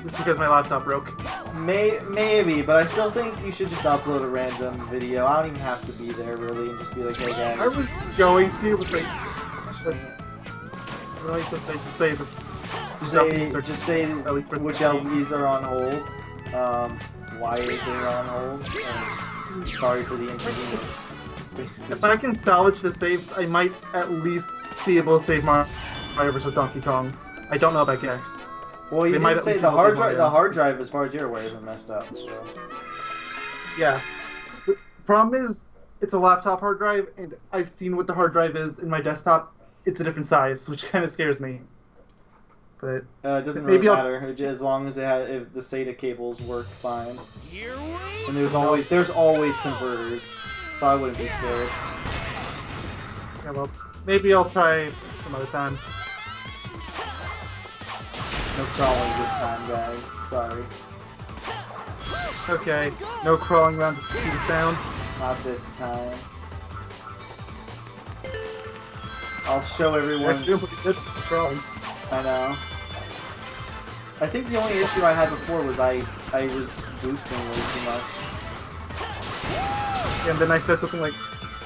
It's because my laptop broke. Maybe, but I still think you should just upload a random video. I don't even have to be there really, and just be like, hey guys. I was going to, but like, what do I just say? Just say the. Just say at least for which LPs are on hold, why they're on hold, and sorry for the inconvenience. If I can salvage the saves, I might at least be able to save Mario vs. Donkey Kong. I don't know about Gex. Well, you might say the hard drive, as far as you're aware, isn't messed up. So. Yeah. The problem is, it's a laptop hard drive, and I've seen what the hard drive is in my desktop. It's a different size, which kind of scares me. But it doesn't really matter as long as if the SATA cables work fine. And there's always converters, so I wouldn't be scared. Yeah, well, maybe I'll try some other time. No crawling this time, guys. Sorry. Okay, no crawling around to see the sound. Not this time. I'll show everyone. Crawling. I know. I think the only issue I had before was I was boosting way too much. And then I said something like,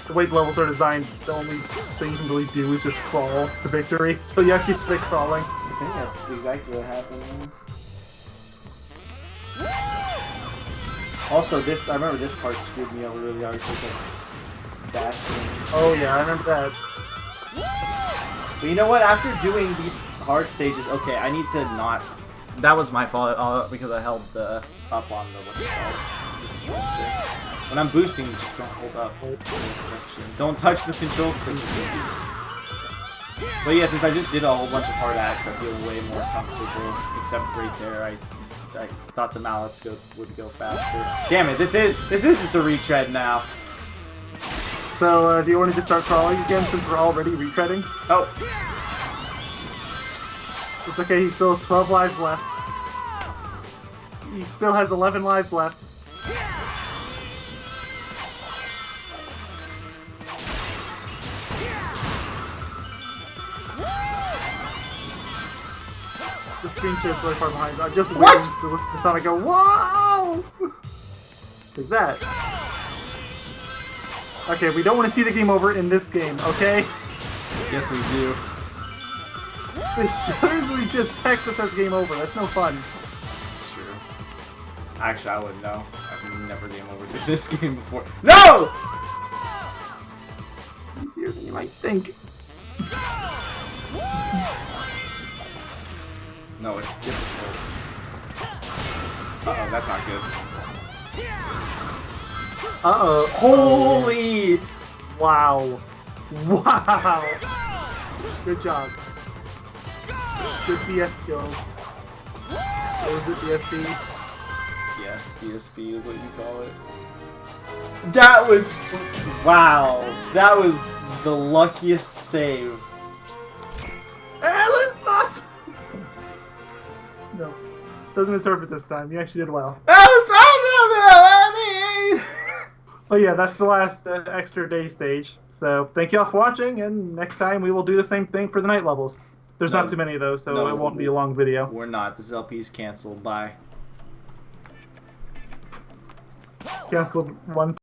the way the levels are designed, the only thing you can really do is just crawl to victory. So you actually spit crawling. I think that's exactly what happened. Also, I remember this part screwed me over really hard because of dashing. Oh yeah, I remember that. But you know what? After doing these hard stages, okay, I need to not. That was my fault because I held the up on the what's it called? Stick. When I'm boosting, you just don't hold up this section. Don't touch the control stick with the boost. But yeah, since I just did a whole bunch of hard acts, I feel way more comfortable. Except right there, I thought the mallets would go faster. Damn it! This is just a retread now. So, do you want to just start crawling again since we're already retreading? Oh. It's okay, he still has 12 lives left. He still has 11 lives left. The screen share's really far behind. I'm just waiting to listen to Sonic go, whoa! Like that. Okay, we don't want to see the game over in this game, okay? Yes, we do. They literally just text us as game over. That's no fun. It's true. Actually, I wouldn't know. I've never game over this game before. No! Easier than you might think. No, it's difficult. Uh-oh, that's not good. Uh-oh. Holy! Wow. Wow! Good job. Good BS skills. What was it, BSB? Yes, BSB is what you call it. That was... Wow. That was the luckiest save. Alice Boss! No. Doesn't deserve it this time. You actually did well. That was Well, yeah, that's the last extra day stage. So, thank you all for watching, and next time we will do the same thing for the night levels. There's not too many of those, so it won't be a long video. We're not. This LP's canceled. Bye. Canceled one.